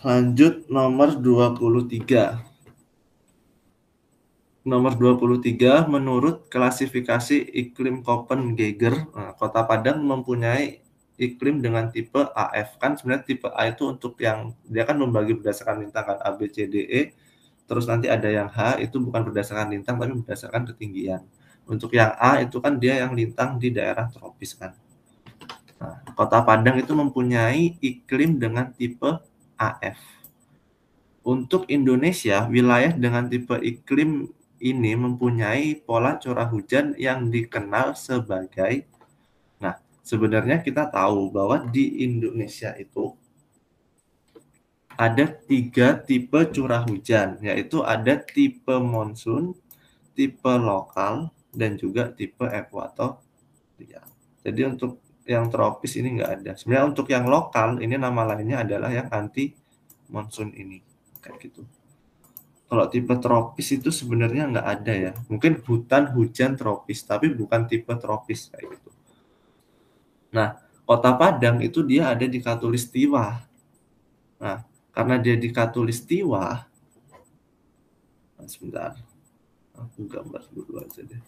Lanjut nomor 23. Nomor 23, menurut klasifikasi iklim Köppen-Geiger, Kota Padang mempunyai iklim dengan tipe AF. Kan sebenarnya tipe A itu untuk yang dia kan membagi berdasarkan lintang kan A, B, C, D, E. Terus nanti ada yang H itu bukan berdasarkan lintang tapi berdasarkan ketinggian. Untuk yang A itu kan dia yang lintang di daerah tropis kan. Nah, Kota Padang itu mempunyai iklim dengan tipe AF. Untuk Indonesia, wilayah dengan tipe iklim ini mempunyai pola curah hujan yang dikenal sebagai. Nah, sebenarnya kita tahu bahwa di Indonesia itu ada 3 tipe curah hujan, yaitu ada tipe monsun, tipe lokal, dan juga tipe ekuatorial. Jadi untuk yang tropis ini nggak ada. Sebenarnya untuk yang lokal ini nama lainnya adalah yang anti monsun ini. Kayak gitu. Kalau tipe tropis itu sebenarnya nggak ada ya. Mungkin hutan hujan tropis, tapi bukan tipe tropis kayak gitu. Nah, Kota Padang itu dia ada di Katulistiwa. Nah, karena dia di Katulistiwa, sebentar, aku gambar dulu aja deh.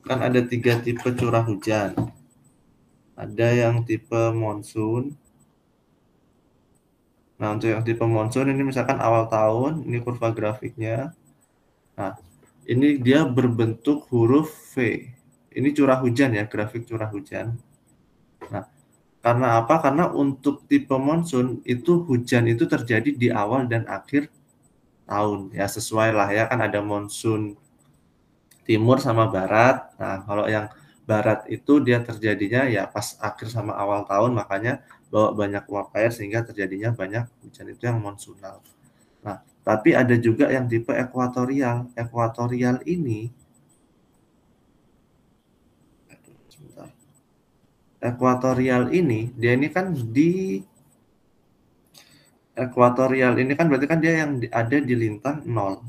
Kan ada 3 tipe curah hujan. Ada yang tipe monsun. Nah, untuk yang tipe monsun ini misalkan awal tahun, ini kurva grafiknya. Nah, ini dia berbentuk huruf V. Ini curah hujan ya, grafik curah hujan. Nah, karena apa? Karena untuk tipe monsun itu hujan itu terjadi di awal dan akhir tahun. Ya sesuai lah ya, kan ada monsun timur sama barat. Nah, kalau yang barat itu dia terjadinya ya pas akhir sama awal tahun, makanya bawa banyak uap air sehingga terjadinya banyak hujan, itu yang monsunal. Nah, tapi ada juga yang tipe ekuatorial. Ekuatorial ini sebentar. Ekuatorial ini dia ini kan di ekuatorial ini kan berarti kan dia yang ada di lintang 0.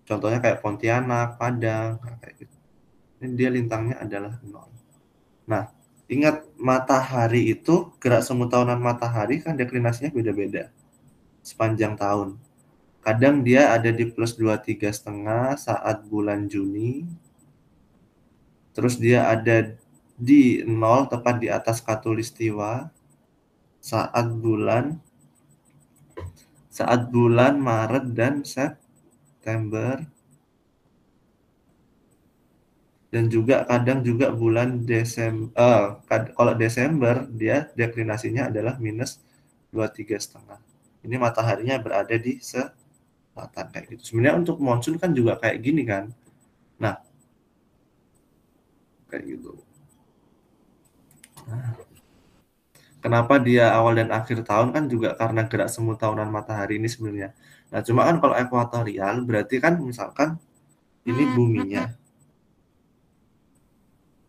Contohnya kayak Pontianak, Padang, kayak gitu. Ini dia lintangnya adalah 0. Nah, ingat matahari itu, gerak semu tahunan matahari kan deklinasinya beda-beda sepanjang tahun. Kadang dia ada di plus 23,5 saat bulan Juni. Terus dia ada di 0 tepat di atas khatulistiwa saat bulan Maret dan September. Dan juga kadang juga bulan Desember, kalau Desember dia deklinasinya adalah minus 23,5. Ini mataharinya berada di selatan kayak gitu. Sebenarnya untuk monsun kan juga kayak gini kan. Nah, kayak gitu. Nah, kenapa dia awal dan akhir tahun kan juga karena gerak semu tahunan matahari ini sebenarnya. Nah, cuma kan kalau ekuatorial berarti kan misalkan ini buminya.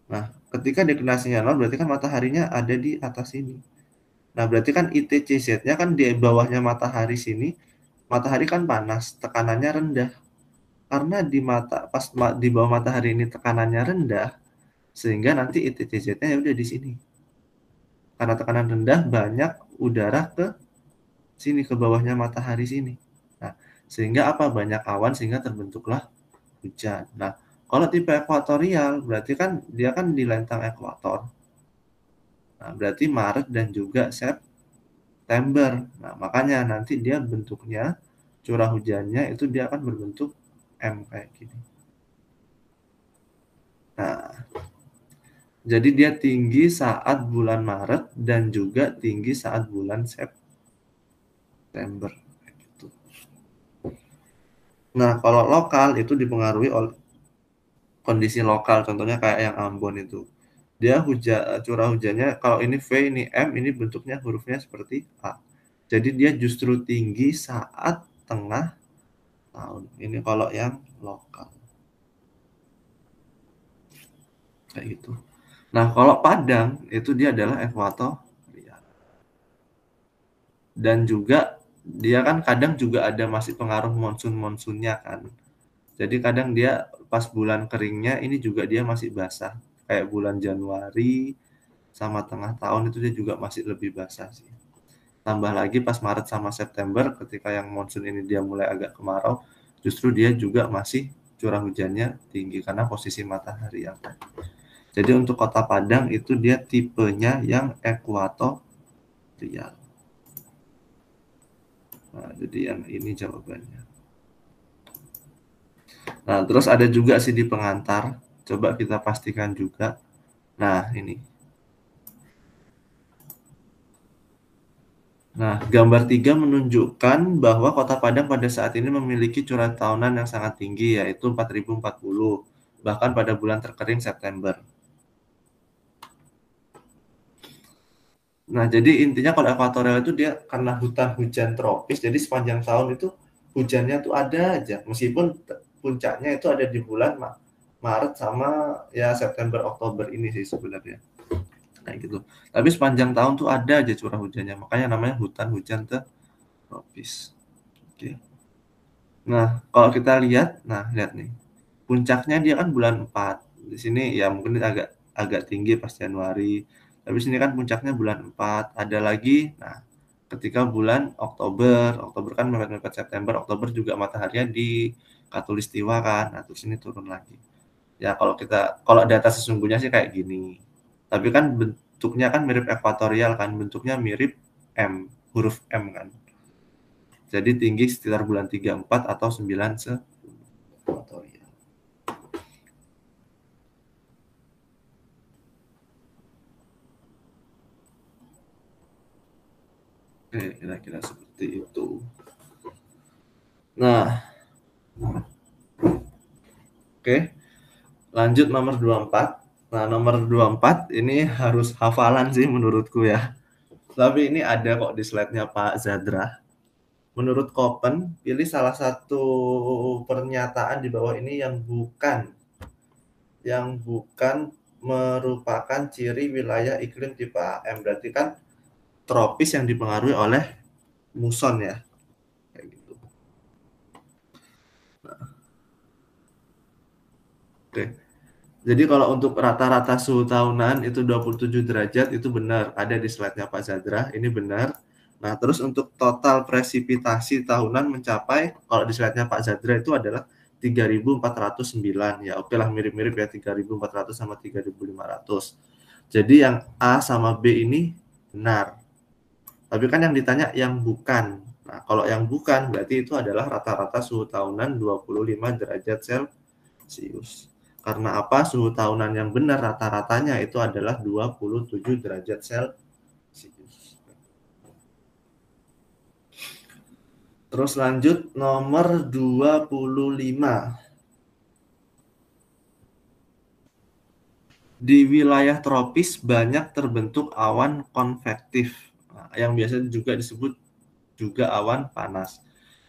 Nah, ketika deklinasinya 0 berarti kan mataharinya ada di atas ini. Nah, berarti kan ITCZ-nya kan di bawahnya matahari sini, matahari kan panas, tekanannya rendah. Karena di bawah matahari ini tekanannya rendah, sehingga nanti ITCZ-nya ya udah di sini. Karena tekanan rendah, banyak udara ke sini, ke bawahnya matahari sini. Nah, sehingga apa? Banyak awan sehingga terbentuklah hujan. Nah, kalau tipe ekuatorial berarti kan dia kan di lintang ekuator. Nah, berarti Maret dan juga September. Nah, makanya nanti dia bentuknya curah hujannya itu dia akan berbentuk M kayak gini. Nah, jadi dia tinggi saat bulan Maret dan juga tinggi saat bulan September. Gitu. Nah, kalau lokal itu dipengaruhi oleh kondisi lokal, contohnya kayak yang Ambon itu. Dia curah hujannya kalau ini V, ini M, ini bentuknya hurufnya seperti A. Jadi dia justru tinggi saat tengah tahun. Ini kalau yang lokal. Kayak gitu. Nah, kalau Padang itu dia adalah ekuator dan juga dia kan kadang juga ada masih pengaruh monsunnya kan. Jadi kadang dia pas bulan keringnya ini juga dia masih basah. Kayak bulan Januari sama tengah tahun itu dia juga masih lebih basah sih. Tambah lagi pas Maret sama September ketika yang monsun ini dia mulai agak kemarau, justru dia juga masih curah hujannya tinggi karena posisi matahari yang ada. Jadi untuk Kota Padang itu dia tipenya yang ekuatorial. Nah, jadi yang ini jawabannya. Nah, terus ada juga sih di pengantar. Coba kita pastikan juga. Nah, ini. Nah, gambar 3 menunjukkan bahwa Kota Padang pada saat ini memiliki curah tahunan yang sangat tinggi, yaitu 4040, bahkan pada bulan terkering September. Nah, jadi intinya kalau ekuatorial itu dia karena hutan hujan tropis, jadi sepanjang tahun itu hujannya tuh ada aja, meskipun puncaknya itu ada di bulan Maret sama ya September Oktober ini sih sebenarnya. Kayak gitu. Tapi sepanjang tahun tuh ada aja curah hujannya, makanya namanya hutan hujan tropis. Oke. Nah, kalau kita lihat, nah lihat nih. Puncaknya dia kan bulan 4. Di sini ya mungkin agak agak tinggi pas Januari. Tapi sini kan puncaknya bulan 4. Ada lagi, nah ketika bulan Oktober, Oktober kan mepet-mepet September, Oktober juga mataharinya di Khatulistiwa kan. Nah, terus ini turun lagi. Ya kalau data sesungguhnya sih kayak gini. Tapi kan bentuknya kan mirip ekuatorial kan, bentuknya mirip M, huruf M kan. Jadi tinggi sekitar bulan 3, 4 atau 9 ekuatorial. Oke, kira-kira seperti itu. Nah, oke. Lanjut nomor 24. Nah, nomor 24 ini harus hafalan sih menurutku ya. Tapi ini ada kok di slide-nya Pak Zadra. Menurut Koppen, pilih salah satu pernyataan di bawah ini yang bukan merupakan ciri wilayah iklim tipe AM. Berarti kan tropis yang dipengaruhi oleh muson ya. Kayak gitu. Nah, oke. Jadi kalau untuk rata-rata suhu tahunan itu 27 derajat itu benar, ada di slide-nya Pak Zadra, ini benar. Nah, terus untuk total presipitasi tahunan mencapai, kalau di slide-nya Pak Zadra itu adalah 3.409. Ya, oke lah mirip-mirip ya 3.400 sama 3.500. Jadi yang A sama B ini benar. Tapi kan yang ditanya yang bukan. Nah, kalau yang bukan berarti itu adalah rata-rata suhu tahunan 25 derajat Celcius. Karena apa? Suhu tahunan yang benar rata-ratanya itu adalah 27 derajat Celcius. Terus lanjut nomor 25. Di wilayah tropis banyak terbentuk awan konvektif, yang biasa juga disebut juga awan panas.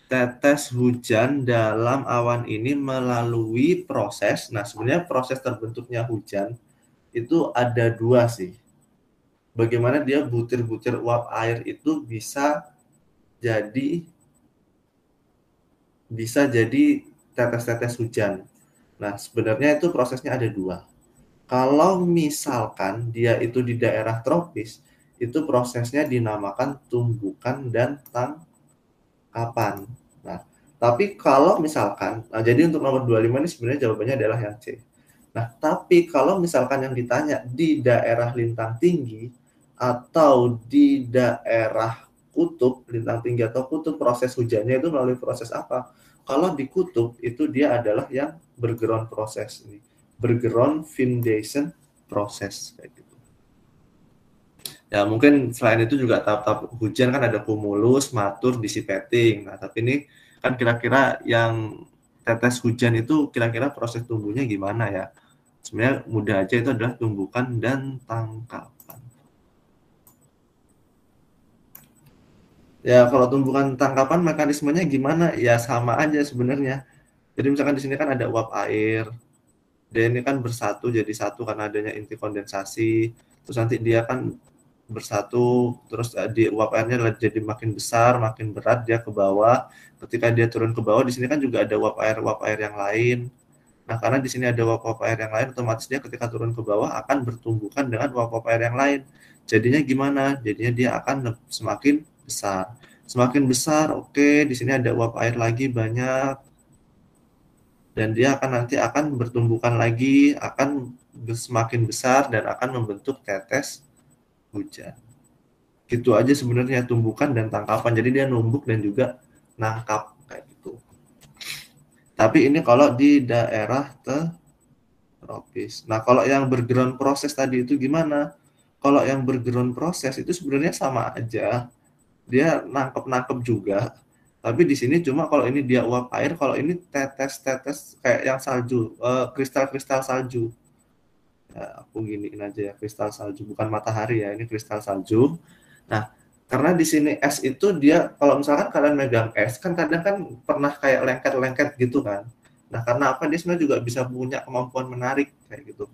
Tetes hujan dalam awan ini melalui proses, nah sebenarnya proses terbentuknya hujan itu ada dua sih. Bagaimana dia butir-butir uap air itu jadi jadi tetes-tetes hujan. Nah, sebenarnya itu prosesnya ada dua. Kalau misalkan dia itu di daerah tropis, itu prosesnya dinamakan tumbukan dan tangkapan. Nah, tapi kalau misalkan, nah jadi untuk nomor 25 ini sebenarnya jawabannya adalah yang C. Nah, tapi kalau misalkan yang ditanya di daerah lintang tinggi atau di daerah kutub, lintang tinggi atau kutub, proses hujannya itu melalui proses apa? Kalau di kutub itu dia adalah yang berground proses ini, berground foundation proses kayak gitu. Ya mungkin selain itu juga tahap-tahap hujan kan ada cumulus, matur, dissipating. Nah, tapi ini kan kira-kira yang tetes hujan itu kira-kira proses tumbuhnya gimana ya? Sebenarnya mudah aja, itu adalah tumbukan dan tangkapan. Ya kalau tumbukan tangkapan mekanismenya gimana? Ya sama aja sebenarnya. Jadi misalkan di sini kan ada uap air, dia ini kan bersatu jadi satu karena adanya inti kondensasi. Terus nanti dia kan bersatu, terus di uap airnya jadi makin besar, makin berat, dia ke bawah. Ketika dia turun ke bawah, di sini kan juga ada uap air yang lain. Nah, karena di sini ada uap air yang lain, otomatis dia ketika turun ke bawah akan bertumbukan dengan uap air yang lain. Jadinya gimana? Jadinya dia akan semakin besar. Semakin besar, oke, di sini ada uap air lagi banyak, dan dia nanti akan bertumbukan lagi, akan semakin besar dan akan membentuk tetes hujan. Gitu aja sebenarnya tumbukan dan tangkapan. Jadi dia numbuk dan juga nangkap kayak gitu. Tapi ini kalau di daerah tropis. Nah, kalau yang berground proses tadi itu gimana? Kalau yang berground proses itu sebenarnya sama aja. Dia nangkep-nangkep juga. Tapi di sini cuma kalau ini dia uap air, kalau ini tetes-tetes kayak yang salju, kristal-kristal salju. Ya, aku giniin aja ya, kristal salju, bukan matahari ya, ini kristal salju. Nah, karena di sini es itu dia, kalau misalkan kalian megang es, kan kadang kan pernah kayak lengket-lengket gitu kan. Nah, karena apa, dia sebenarnya juga bisa punya kemampuan menarik kayak gitu.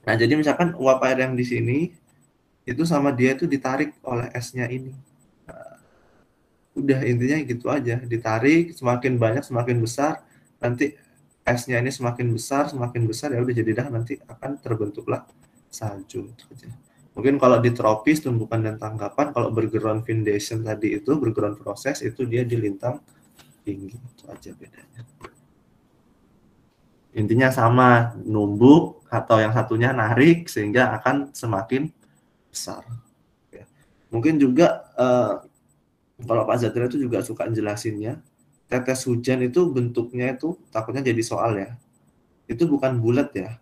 Nah, jadi misalkan uap air yang di sini itu sama dia itu ditarik oleh esnya ini. Nah, udah intinya gitu aja, ditarik semakin banyak semakin besar, nanti esnya ini semakin besar ya udah jadi dah nanti akan terbentuklah salju itu aja. Mungkin kalau di tropis tumbukan dan tangkapan, kalau berground foundation tadi itu berground proses itu dia di lintang tinggi, itu aja bedanya. Intinya sama, numbuk atau yang satunya narik sehingga akan semakin besar. Mungkin juga kalau Pak Zadra itu juga suka jelasinnya, tetes hujan itu bentuknya itu takutnya jadi soal ya. Itu bukan bulat ya,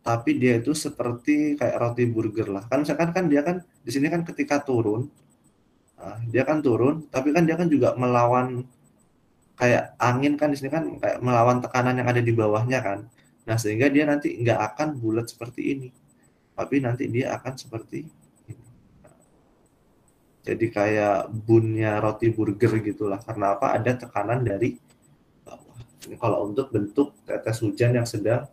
tapi dia itu seperti kayak roti burger lah. Kan misalkan kan dia kan di sini kan ketika turun, nah, dia kan turun, tapi kan dia kan juga melawan kayak angin kan di sini kan kayak melawan tekanan yang ada di bawahnya kan. Nah, sehingga dia nanti nggak akan bulat seperti ini, tapi nanti dia akan seperti ini. Jadi kayak bunnya roti burger gitulah. Karena apa? Ada tekanan dari bawah. Ini kalau untuk bentuk tetes hujan yang sedang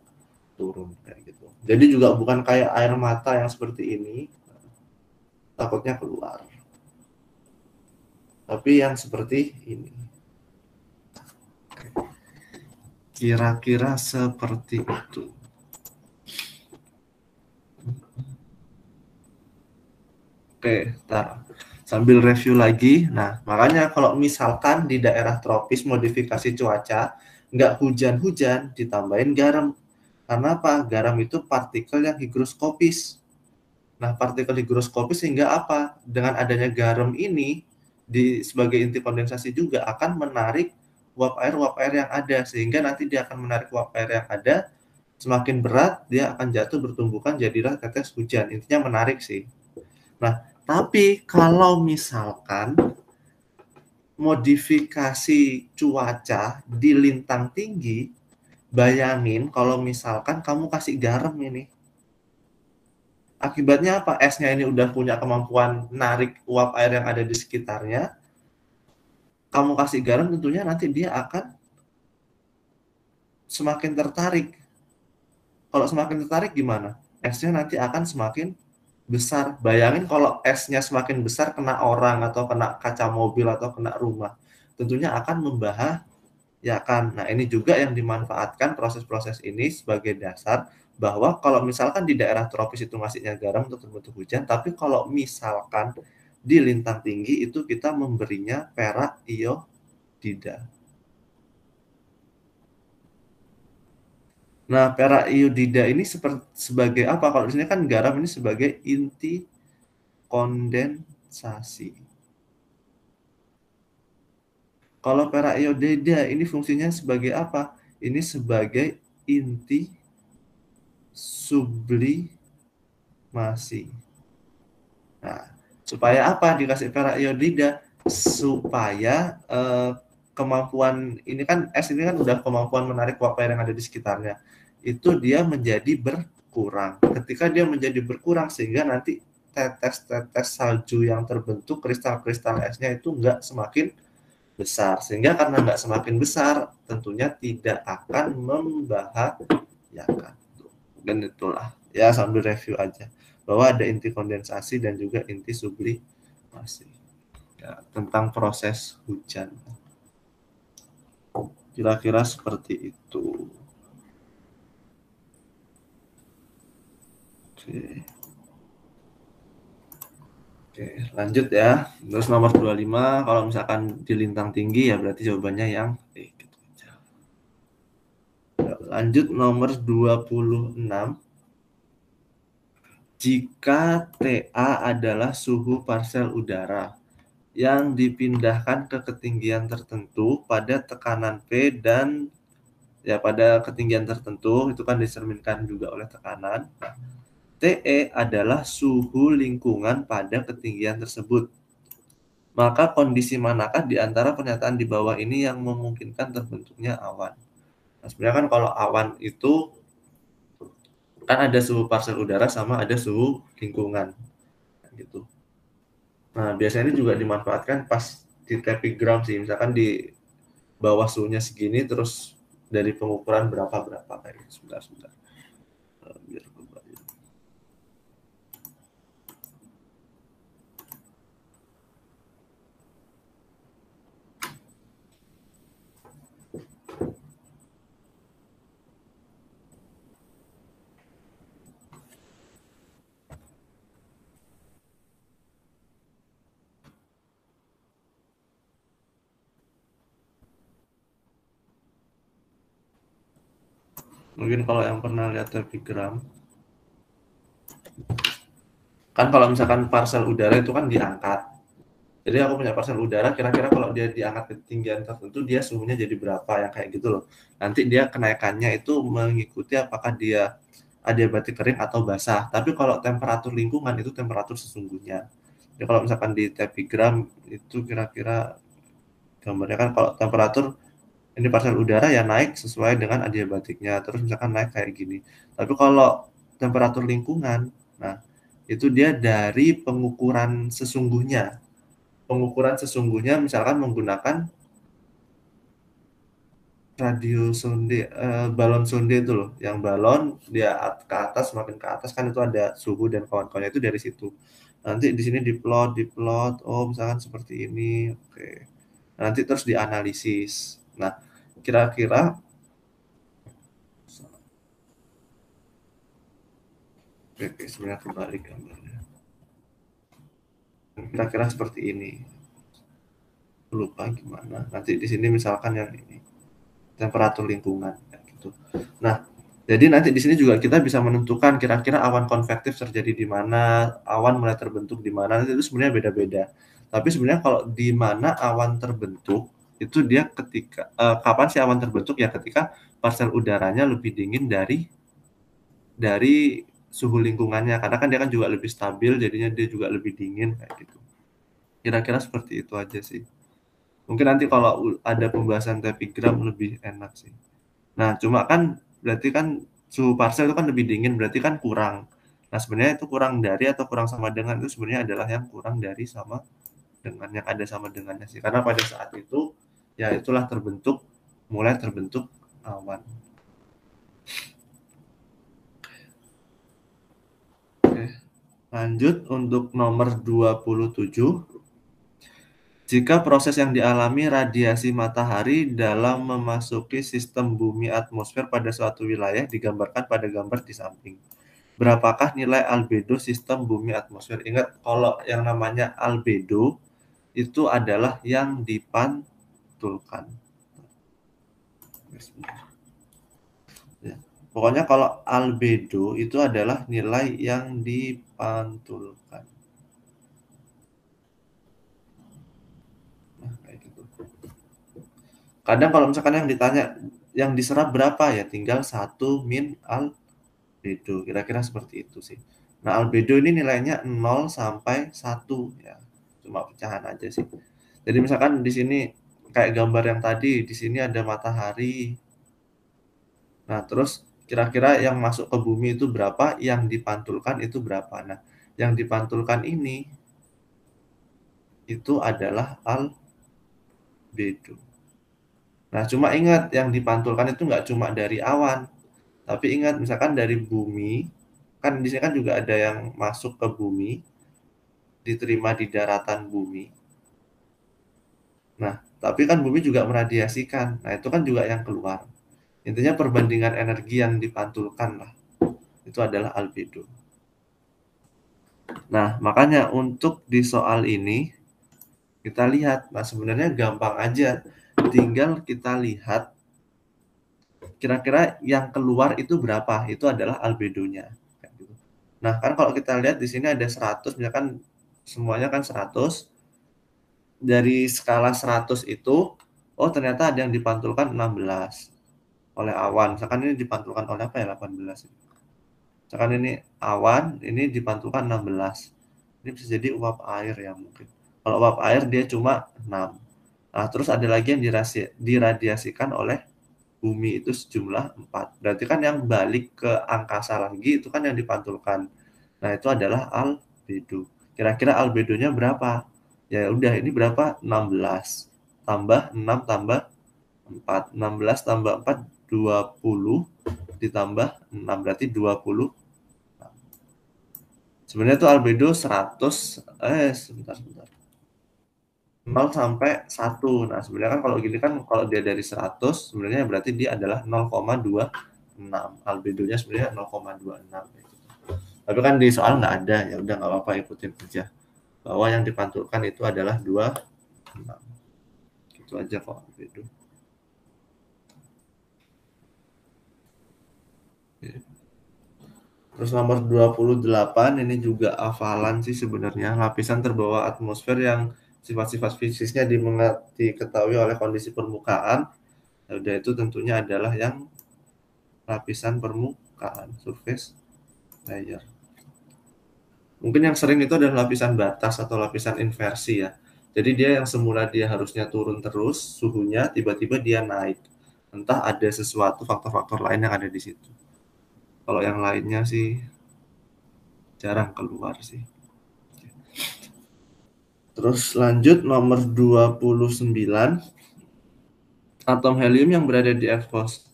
turun kayak gitu. Jadi juga bukan kayak air mata yang seperti ini, takutnya keluar. Tapi yang seperti ini. Kira-kira seperti itu. Oke, ntar sambil review lagi. Nah, makanya kalau misalkan di daerah tropis modifikasi cuaca, nggak hujan-hujan, ditambahin garam. Karena apa? Garam itu partikel yang higroskopis. Nah, partikel higroskopis sehingga apa? Dengan adanya garam ini sebagai inti kondensasi juga akan menarik uap air yang ada, sehingga nanti dia akan menarik uap air yang ada, semakin berat dia akan jatuh bertumbukan jadilah tetes hujan. Intinya menarik sih. Nah, tapi kalau misalkan modifikasi cuaca di lintang tinggi, bayangin kalau misalkan kamu kasih garam ini. Akibatnya apa? Esnya ini udah punya kemampuan narik uap air yang ada di sekitarnya. Kamu kasih garam tentunya nanti dia akan semakin tertarik. Kalau semakin tertarik gimana? Esnya nanti akan semakin besar. Bayangin kalau esnya semakin besar kena orang atau kena kaca mobil atau kena rumah. Tentunya akan membahayakan. Nah, ini juga yang dimanfaatkan proses-proses ini sebagai dasar bahwa kalau misalkan di daerah tropis itu ngasihnya garam untuk terbentuk hujan, tapi kalau misalkan di lintang tinggi itu kita memberinya perak iodida. Nah, perak iodida ini sebagai apa? Kalau di sini kan garam ini sebagai inti kondensasi. Kalau perak iodida ini fungsinya sebagai apa? Ini sebagai inti sublimasi. Nah, supaya apa dikasih perak iodida? Supaya kemampuan ini kan es ini kan udah kemampuan menarik uap air yang ada di sekitarnya. Itu dia menjadi berkurang. Ketika dia menjadi berkurang sehingga nanti tetes-tetes salju yang terbentuk kristal-kristal esnya itu nggak semakin besar. Sehingga karena nggak semakin besar, tentunya tidak akan membahayakan. Dan itulah, ya sambil review aja. Bahwa ada inti kondensasi dan juga inti sublimasi. Ya, tentang proses hujan. Kira-kira seperti itu. Oke. Oke, lanjut ya. Terus nomor 25, kalau misalkan di lintang tinggi ya berarti jawabannya yang gitu aja. Lanjut nomor 26. Jika TA adalah suhu parsel udara yang dipindahkan ke ketinggian tertentu pada tekanan P dan ya pada ketinggian tertentu itu kan dicerminkan juga oleh tekanan. Nah, TE adalah suhu lingkungan pada ketinggian tersebut. Maka kondisi manakah di antara pernyataan di bawah ini yang memungkinkan terbentuknya awan? Nah, sebenarnya kan kalau awan itu kan ada suhu parsel udara sama ada suhu lingkungan gitu. Nah, biasanya ini juga dimanfaatkan pas di tapigram sih, misalkan di bawah suhunya segini terus dari pengukuran berapa kayak gitu. Sebentar. Biar mungkin kalau yang pernah lihat tapigram kan kalau misalkan parsel udara itu kan diangkat. Jadi aku punya parsel udara, kira-kira kalau dia diangkat ke ketinggian tertentu, dia suhunya jadi berapa, yang kayak gitu loh. Nanti dia kenaikannya itu mengikuti apakah dia adiabatik kering atau basah. Tapi kalau temperatur lingkungan itu temperatur sesungguhnya. Jadi kalau misalkan di tapigram itu kira-kira gambarnya kan kalau temperatur Ini partikel udara ya naik sesuai dengan adiabatiknya, terus misalkan naik kayak gini. Tapi kalau temperatur lingkungan, nah itu dia dari pengukuran sesungguhnya. Pengukuran sesungguhnya misalkan menggunakan radiosonde, balon sonde itu loh, yang balon dia ke atas, semakin ke atas kan itu ada suhu dan kawan-kawannya itu dari situ. Nanti di sini diplot, oh misalkan seperti ini, oke. Nanti terus dianalisis. Nah, kira-kira oke, sebenarnya kembali gambarnya. Kira-kira seperti ini. Lupa gimana. Nanti di sini misalkan yang ini temperatur lingkungan kayak gitu. Nah, jadi nanti di sini juga kita bisa menentukan kira-kira awan konvektif terjadi di mana, awan mulai terbentuk di mana, itu sebenarnya beda-beda. Tapi sebenarnya kalau di mana awan terbentuk, itu dia ketika kapan sih awan terbentuk ya ketika partikel udaranya lebih dingin dari suhu lingkungannya. Karena kan dia kan juga lebih stabil, jadinya dia juga lebih dingin kayak gitu. Kira-kira seperti itu aja sih. Mungkin nanti kalau ada pembahasan tepigram lebih enak sih. Nah, cuma kan berarti kan suhu parsial itu kan lebih dingin, berarti kan kurang. Nah, sebenarnya itu kurang dari atau kurang sama dengan itu sebenarnya adalah yang kurang dari sama dengan yang ada sama dengannya sih. Karena pada saat itu ya itulah mulai terbentuk awan. Oke, lanjut untuk nomor 27. Jika proses yang dialami radiasi matahari dalam memasuki sistem bumi atmosfer pada suatu wilayah digambarkan pada gambar di samping. Berapakah nilai albedo sistem bumi atmosfer? Ingat, kalau yang namanya albedo itu adalah yang dipantulkan. Ya. Pokoknya kalau albedo itu adalah nilai yang dipantulkan. Nah, kayak gitu. Kadang kalau misalkan yang ditanya yang diserap berapa ya, tinggal 1 min albedo. Kira-kira seperti itu sih. Nah, albedo ini nilainya 0 sampai 1 ya. Cuma pecahan aja sih. Jadi misalkan di sini kayak gambar yang tadi, di sini ada matahari. Nah, terus kira-kira yang masuk ke bumi itu berapa, yang dipantulkan itu berapa. Nah, yang dipantulkan ini itu adalah albedo. Nah, cuma ingat yang dipantulkan itu nggak cuma dari awan, tapi ingat misalkan dari bumi, kan di sini kan juga ada yang masuk ke bumi, diterima di daratan bumi. Nah, tapi kan bumi juga meradiasikan. Nah, itu kan juga yang keluar. Intinya perbandingan energi yang dipantulkan lah. Itu adalah albedo. Nah, makanya untuk di soal ini kita lihat, nah sebenarnya gampang aja. Tinggal kita lihat kira-kira yang keluar itu berapa. Itu adalah albedonya. Nah, kan kalau kita lihat di sini ada 100, misalkan semuanya kan 100. Dari skala 100 itu, oh ternyata ada yang dipantulkan 16 oleh awan. Misalkan ini dipantulkan oleh apa ya, 18. Misalkan ini awan, ini dipantulkan 16. Ini bisa jadi uap air ya mungkin. Kalau uap air dia cuma 6. Nah, terus ada lagi yang diradiasikan oleh bumi itu sejumlah 4. Berarti kan yang balik ke angkasa lagi itu kan yang dipantulkan. Nah, itu adalah albedo. Kira-kira albedonya berapa? Ya udah, ini berapa? 16. Tambah 6 tambah 4. 16 tambah 4, 20. Ditambah 6, berarti 20. Sebenarnya itu albedo 100, sebentar. 0 sampai 1. Nah, sebenarnya kan kalau gini kan kalau dia dari 100, sebenarnya berarti dia adalah 0,26. Albedonya sebenarnya 0,26 gitu. Tapi kan di soal nggak ada, ya udah nggak apa-apa, ikutin aja. Bahwa yang dipantulkan itu adalah 26. Gitu aja kok albedo. Terus nomor 28 ini juga hafalan sih sebenarnya. Lapisan terbawah atmosfer yang sifat-sifat fisiknya diketahui oleh kondisi permukaan. Ya udah, itu tentunya adalah yang lapisan permukaan, surface layer. Mungkin yang sering itu adalah lapisan batas atau lapisan inversi ya. Jadi dia yang semula dia harusnya turun terus suhunya, tiba-tiba dia naik. Entah ada sesuatu faktor-faktor lain yang ada di situ. Kalau yang lainnya sih jarang keluar sih. Terus lanjut nomor 29. Atom helium yang berada di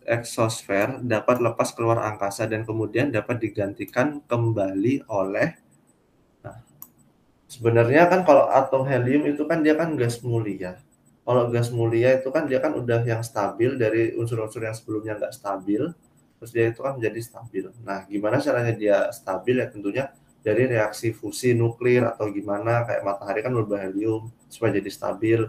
eksosfer dapat lepas keluar angkasa dan kemudian dapat digantikan kembali oleh. Nah, sebenarnya kan kalau atom helium itu kan dia kan gas mulia. Kalau gas mulia itu kan dia kan udah yang stabil dari unsur-unsur yang sebelumnya nggak stabil, terus dia itu kan menjadi stabil. Nah, gimana caranya dia stabil ya tentunya dari reaksi fusi nuklir atau gimana kayak matahari kan berubah helium supaya jadi stabil.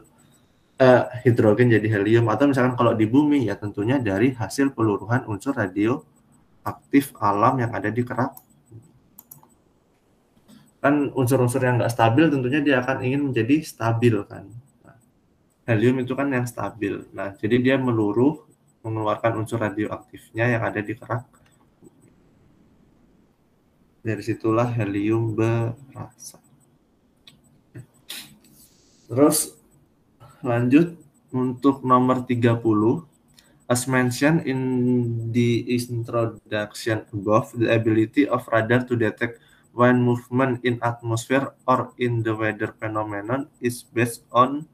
Hidrogen jadi helium atau misalkan kalau di bumi ya tentunya dari hasil peluruhan unsur radioaktif alam yang ada di kerak. Kan unsur-unsur yang nggak stabil tentunya dia akan ingin menjadi stabil kan. Nah, helium itu kan yang stabil. Nah, jadi dia meluruh mengeluarkan unsur radioaktifnya yang ada di kerak. Dari situlah helium berasal. Terus lanjut untuk nomor 30. As mentioned in the introduction above, the ability of radar to detect wind movement in atmosphere or in the weather phenomenon is based on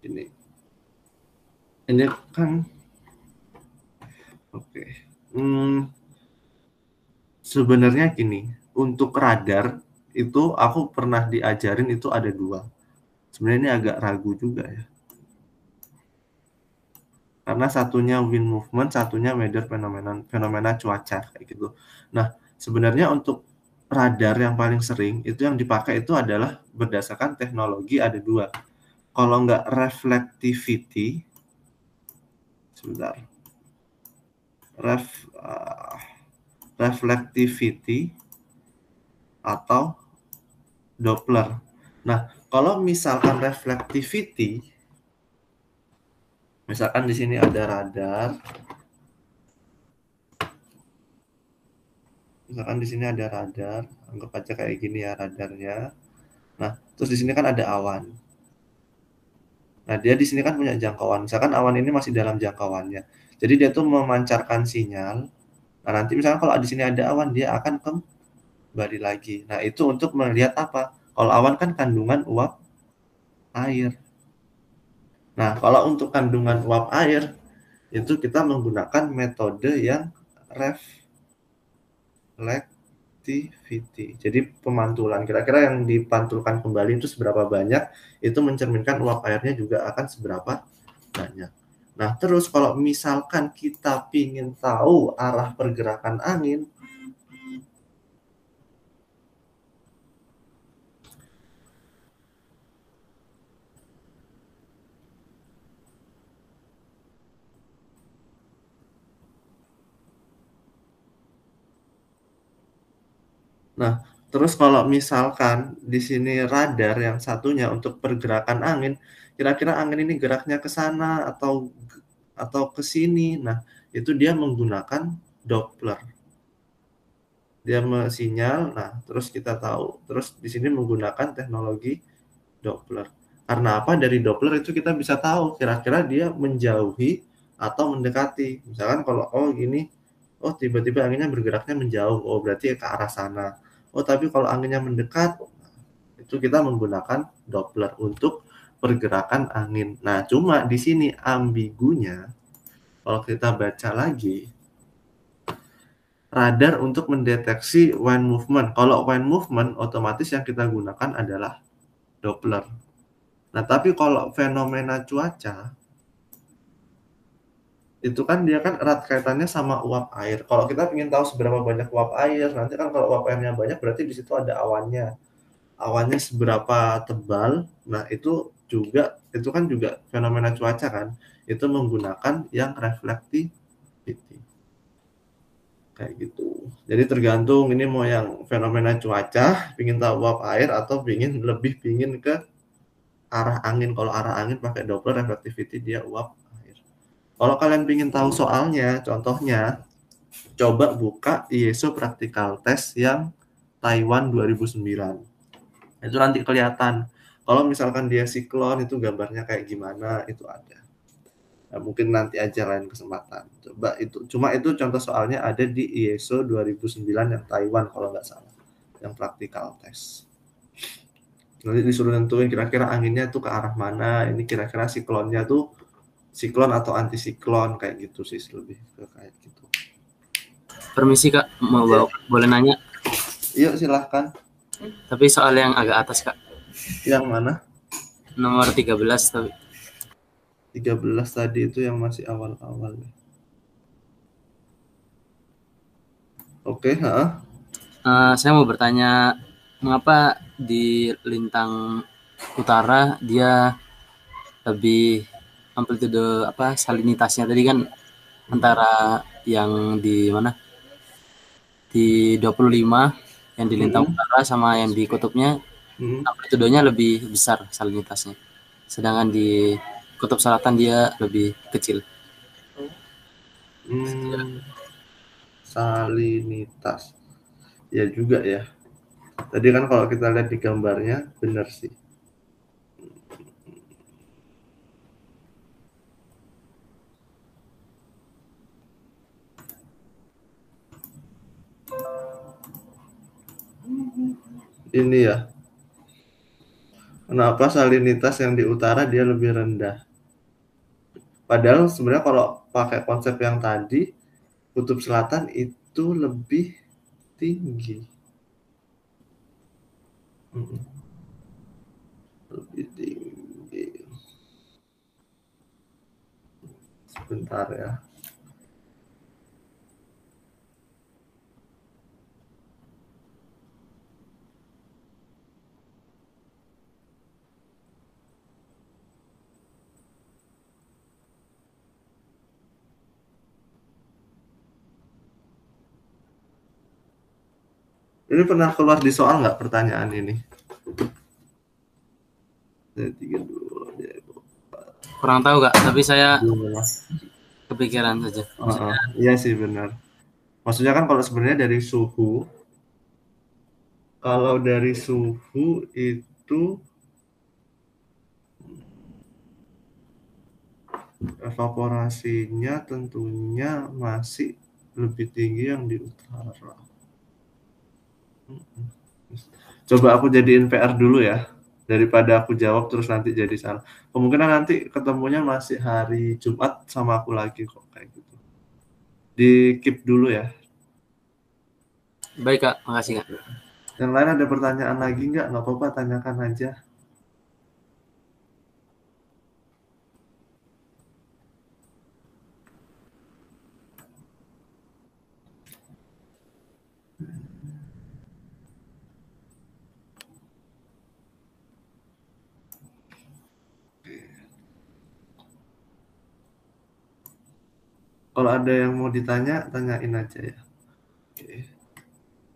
ini. Ini kan oke. Okay. Sebenarnya gini, untuk radar itu aku pernah diajarin itu ada dua. Sebenarnya ini agak ragu juga ya. Karena satunya wind movement, satunya weather fenomena cuaca kayak gitu. Nah, sebenarnya untuk radar yang paling sering itu yang dipakai itu adalah berdasarkan teknologi ada dua. Kalau nggak reflectivity, sebentar, ref, uh, reflectivity atau Doppler. Nah, kalau misalkan reflectivity, misalkan di sini ada radar, anggap aja kayak gini ya radarnya. Nah, terus di sini kan ada awan. Nah, dia di sini kan punya jangkauan. Misalkan awan ini masih dalam jangkauannya. Jadi dia tuh memancarkan sinyal. Nah, nanti misalkan kalau di sini ada awan, dia akan kembali lagi. Nah, itu untuk melihat apa? Kalau awan kan kandungan uap air. Nah, kalau untuk kandungan uap air, itu kita menggunakan metode yang reflectivity. Jadi pemantulan. Kira-kira yang dipantulkan kembali itu seberapa banyak, itu mencerminkan uap airnya juga akan seberapa banyak. Nah, terus kalau misalkan kita ingin tahu arah pergerakan angin, nah, terus kalau misalkan di sini radar yang satunya untuk pergerakan angin, kira-kira angin ini geraknya ke sana atau ke sini. Nah, itu dia menggunakan Doppler. Dia sinyal, nah terus kita tahu. Terus di sini menggunakan teknologi Doppler. Karena apa? Dari Doppler itu kita bisa tahu kira-kira dia menjauhi atau mendekati. Misalkan kalau gini, tiba-tiba anginnya bergeraknya menjauh, berarti ke arah sana. Tapi kalau anginnya mendekat, itu kita menggunakan Doppler untuk pergerakan angin. Nah, cuma di sini ambigunya, kalau kita baca lagi, radar untuk mendeteksi wind movement. Kalau wind movement, otomatis yang kita gunakan adalah Doppler. Nah, tapi kalau fenomena cuaca, itu kan dia kan erat kaitannya sama uap air. Kalau kita ingin tahu seberapa banyak uap air, nanti kan kalau uap airnya banyak berarti di situ ada awannya. Awannya seberapa tebal. Nah, itu kan juga fenomena cuaca kan. Itu menggunakan yang reflectivity. Kayak gitu. Jadi tergantung ini mau yang fenomena cuaca, pingin tahu uap air atau pingin ke arah angin. Kalau arah angin pakai Doppler reflectivity dia uap air. Kalau kalian ingin tahu soalnya, contohnya, coba buka IESO Practical Test yang Taiwan 2009. Itu nanti kelihatan. Kalau misalkan dia siklon itu gambarnya kayak gimana, itu ada. Nah, mungkin nanti aja lain kesempatan. Coba itu. Cuma itu contoh soalnya ada di ISO 2009 yang Taiwan kalau nggak salah. Yang praktikal test. Nanti disuruh nentuin kira-kira anginnya tuh ke arah mana, ini kira-kira siklonnya tuh siklon atau antisiklon kayak gitu sih, lebih ke kayak gitu. Permisi Kak, mau Ya. boleh nanya? Yuk silahkan. Tapi soal yang agak atas Kak. Yang mana? Nomor 13 tapi. 13 tadi itu yang masih awal-awal. Oke, Saya mau bertanya, mengapa di lintang utara dia lebih amplitude apa salinitasnya tadi kan antara yang di mana di 25 yang di lintang utara sama yang di kutubnya amplitudenya lebih besar salinitasnya, sedangkan di kutub selatan dia lebih kecil. Salinitas ya juga ya. Tadi kan kalau kita lihat di gambarnya benar sih. Ini ya. Kenapa salinitas yang di utara dia lebih rendah? Padahal sebenarnya kalau pakai konsep yang tadi, kutub selatan itu lebih tinggi. Lebih tinggi. Sebentar ya. Ini pernah keluar di soal nggak pertanyaan ini? Kurang tahu Kak, tapi saya kepikiran saja. Iya sih benar. Maksudnya kan kalau sebenarnya dari suhu, kalau dari suhu itu evaporasinya tentunya masih lebih tinggi yang di utara. Coba aku jadiin PR dulu ya, daripada aku jawab terus nanti jadi salah. Kemungkinan nanti ketemunya masih hari Jumat sama aku lagi kok kayak gitu. Di keep dulu ya. Baik Kak, makasih Kak. Yang lain ada pertanyaan lagi nggak? Nggak apa-apa, tanyakan aja. Kalau ada yang mau ditanya, tanyain aja ya. Oke.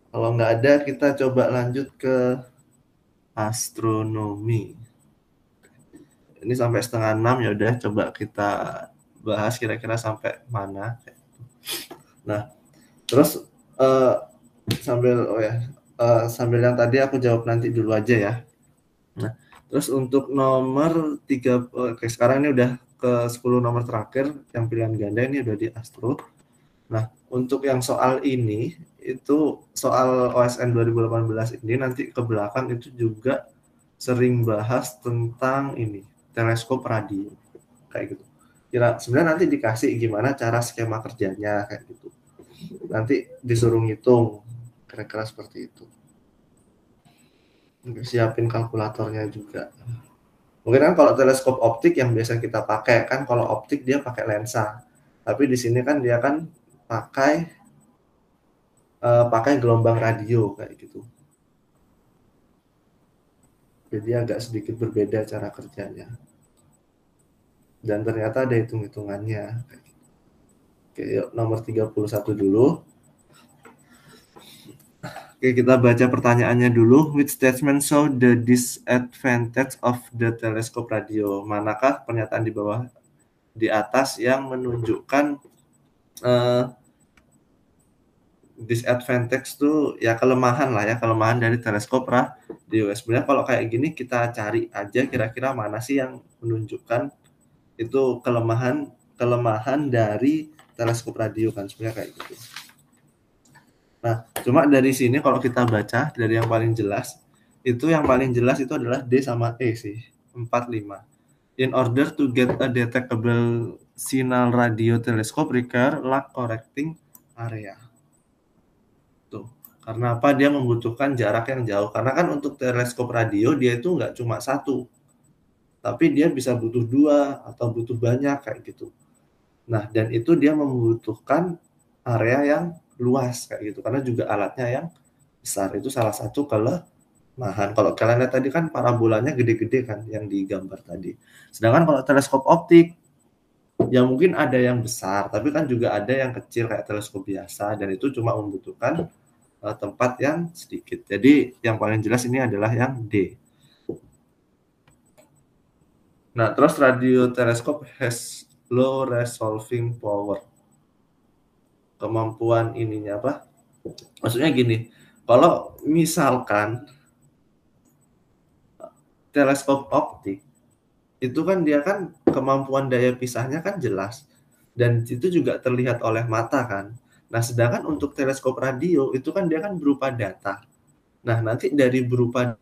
Kalau nggak ada, kita coba lanjut ke astronomi. Ini sampai 5:30 ya udah, coba kita bahas kira-kira sampai mana. Nah, terus sambil yang tadi aku jawab nanti dulu aja ya. Nah, terus untuk nomor 3, oke, sekarang ini udah ke 10 nomor terakhir yang pilihan ganda ini udah di astro. Nah, untuk yang soal ini itu soal OSN 2018 ini nanti ke belakang itu juga sering bahas tentang ini teleskop radio kayak gitu. Sebenarnya nanti dikasih gimana cara skema kerjanya kayak gitu. Nanti disuruh ngitung kira-kira seperti itu. Siapin kalkulatornya juga. Mungkin kan kalau teleskop optik yang biasa kita pakai kan kalau optik dia pakai lensa. Tapi di sini kan dia kan pakai gelombang radio kayak gitu. Jadi agak sedikit berbeda cara kerjanya. Dan ternyata ada hitung-hitungannya. Oke, yuk nomor 31 dulu. Oke, kita baca pertanyaannya dulu. Which statement show the disadvantage of the telescope radio? Manakah pernyataan di atas yang menunjukkan disadvantage tuh ya kelemahan lah ya, kelemahan dari teleskop radio. Sebenarnya kalau kayak gini kita cari aja kira-kira mana sih yang menunjukkan itu kelemahan kelemahan dari teleskop radio kan sebenarnya kayak gitu. Nah, cuma dari sini kalau kita baca dari yang paling jelas, itu yang paling jelas itu adalah D sama E sih, 45. In order to get a detectable signal radio telescope require lag correcting area. Tuh. Karena apa? Dia membutuhkan jarak yang jauh. Karena kan untuk teleskop radio dia itu nggak cuma satu, tapi dia bisa butuh dua atau butuh banyak kayak gitu. Nah, dan itu dia membutuhkan area yang luas kayak gitu. Karena juga alatnya yang besar. Itu salah satu kelemahan. Kalau kalian lihat tadi kan parabolanya gede-gede kan yang digambar tadi. Sedangkan kalau teleskop optik ya mungkin ada yang besar, tapi kan juga ada yang kecil kayak teleskop biasa dan itu cuma membutuhkan tempat yang sedikit. Jadi yang paling jelas ini adalah yang D. Nah, terus radio teleskop has low resolving power. Kemampuan ininya apa? Maksudnya gini, kalau misalkan teleskop optik itu kan dia kan kemampuan daya pisahnya kan jelas dan itu juga terlihat oleh mata kan. Nah, sedangkan untuk teleskop radio itu kan dia kan berupa data. Nah, nanti dari berupa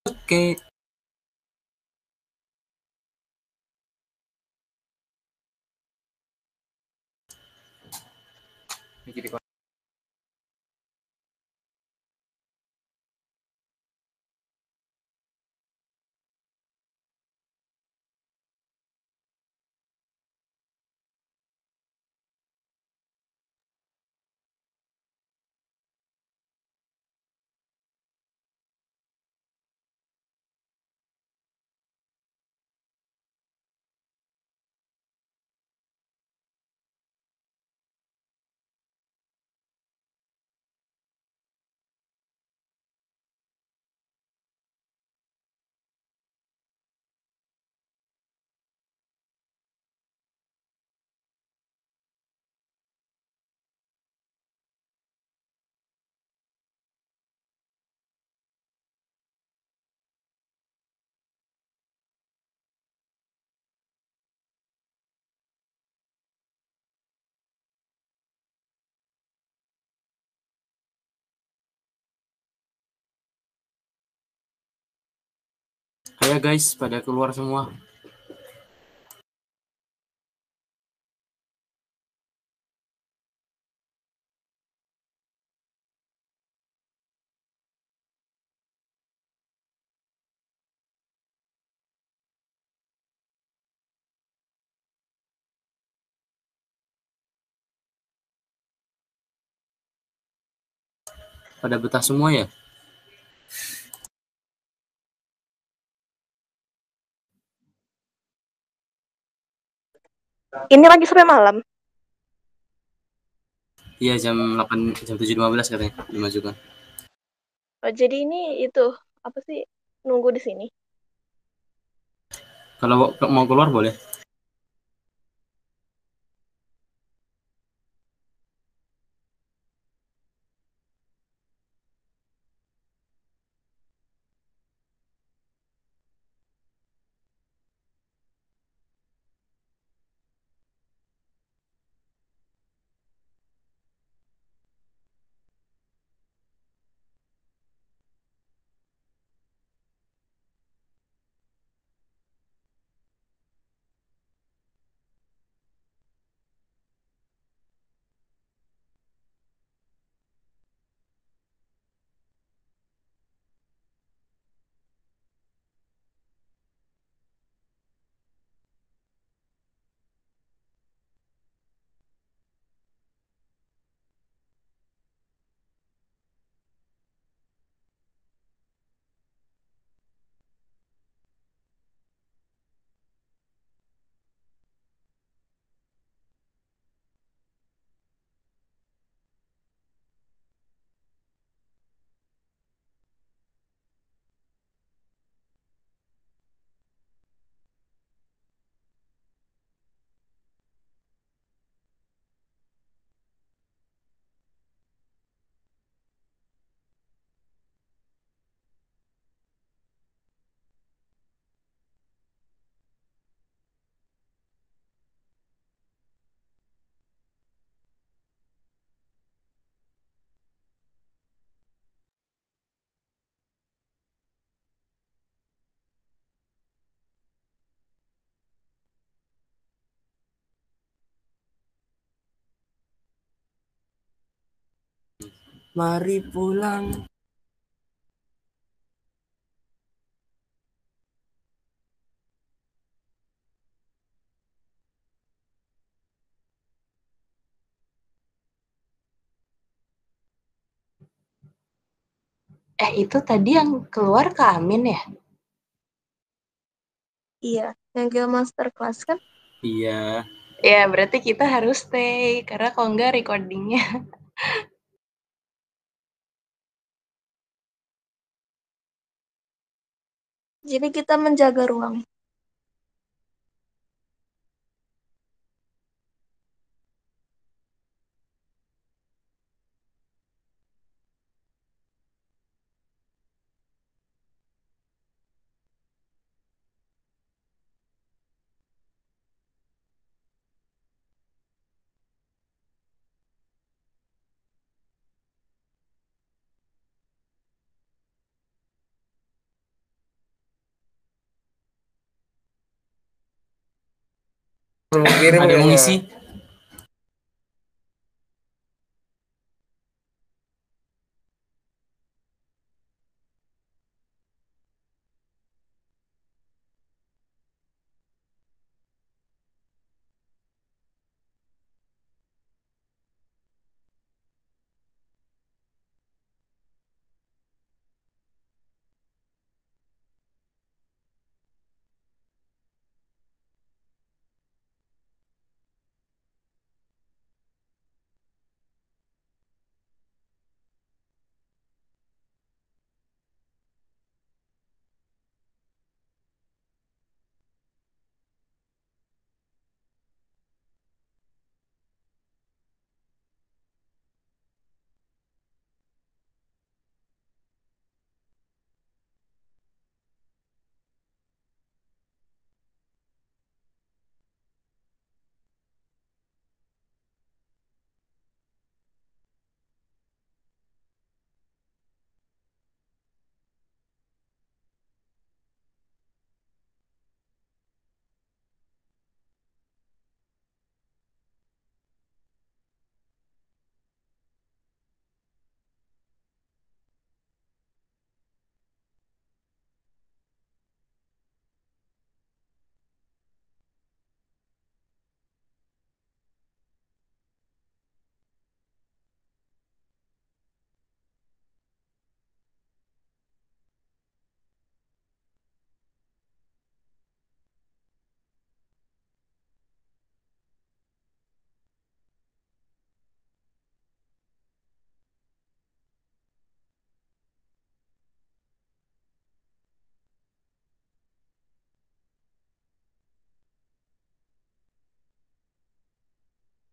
Oke. Jadi kayak guys pada keluar semua. Pada betah semua ya. Ini lagi sampai malam. Iya jam 7.15 katanya dimajukan. Oh, jadi ini itu apa sih, nunggu di sini? Kalau mau keluar boleh. Mari pulang. Itu tadi yang keluar Kak Amin ya? Iya, yang Guild Master Class kan? Iya. Ya, berarti kita harus stay, karena kalau enggak recordingnya. Jadi kita menjaga ruang. Kirim Ada yang mau nggak? ngisi?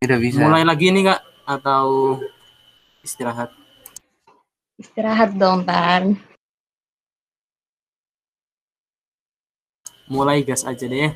Tidak bisa. Mulai lagi nih Kak atau istirahat? Istirahat dong, Tan. Mulai gas aja deh.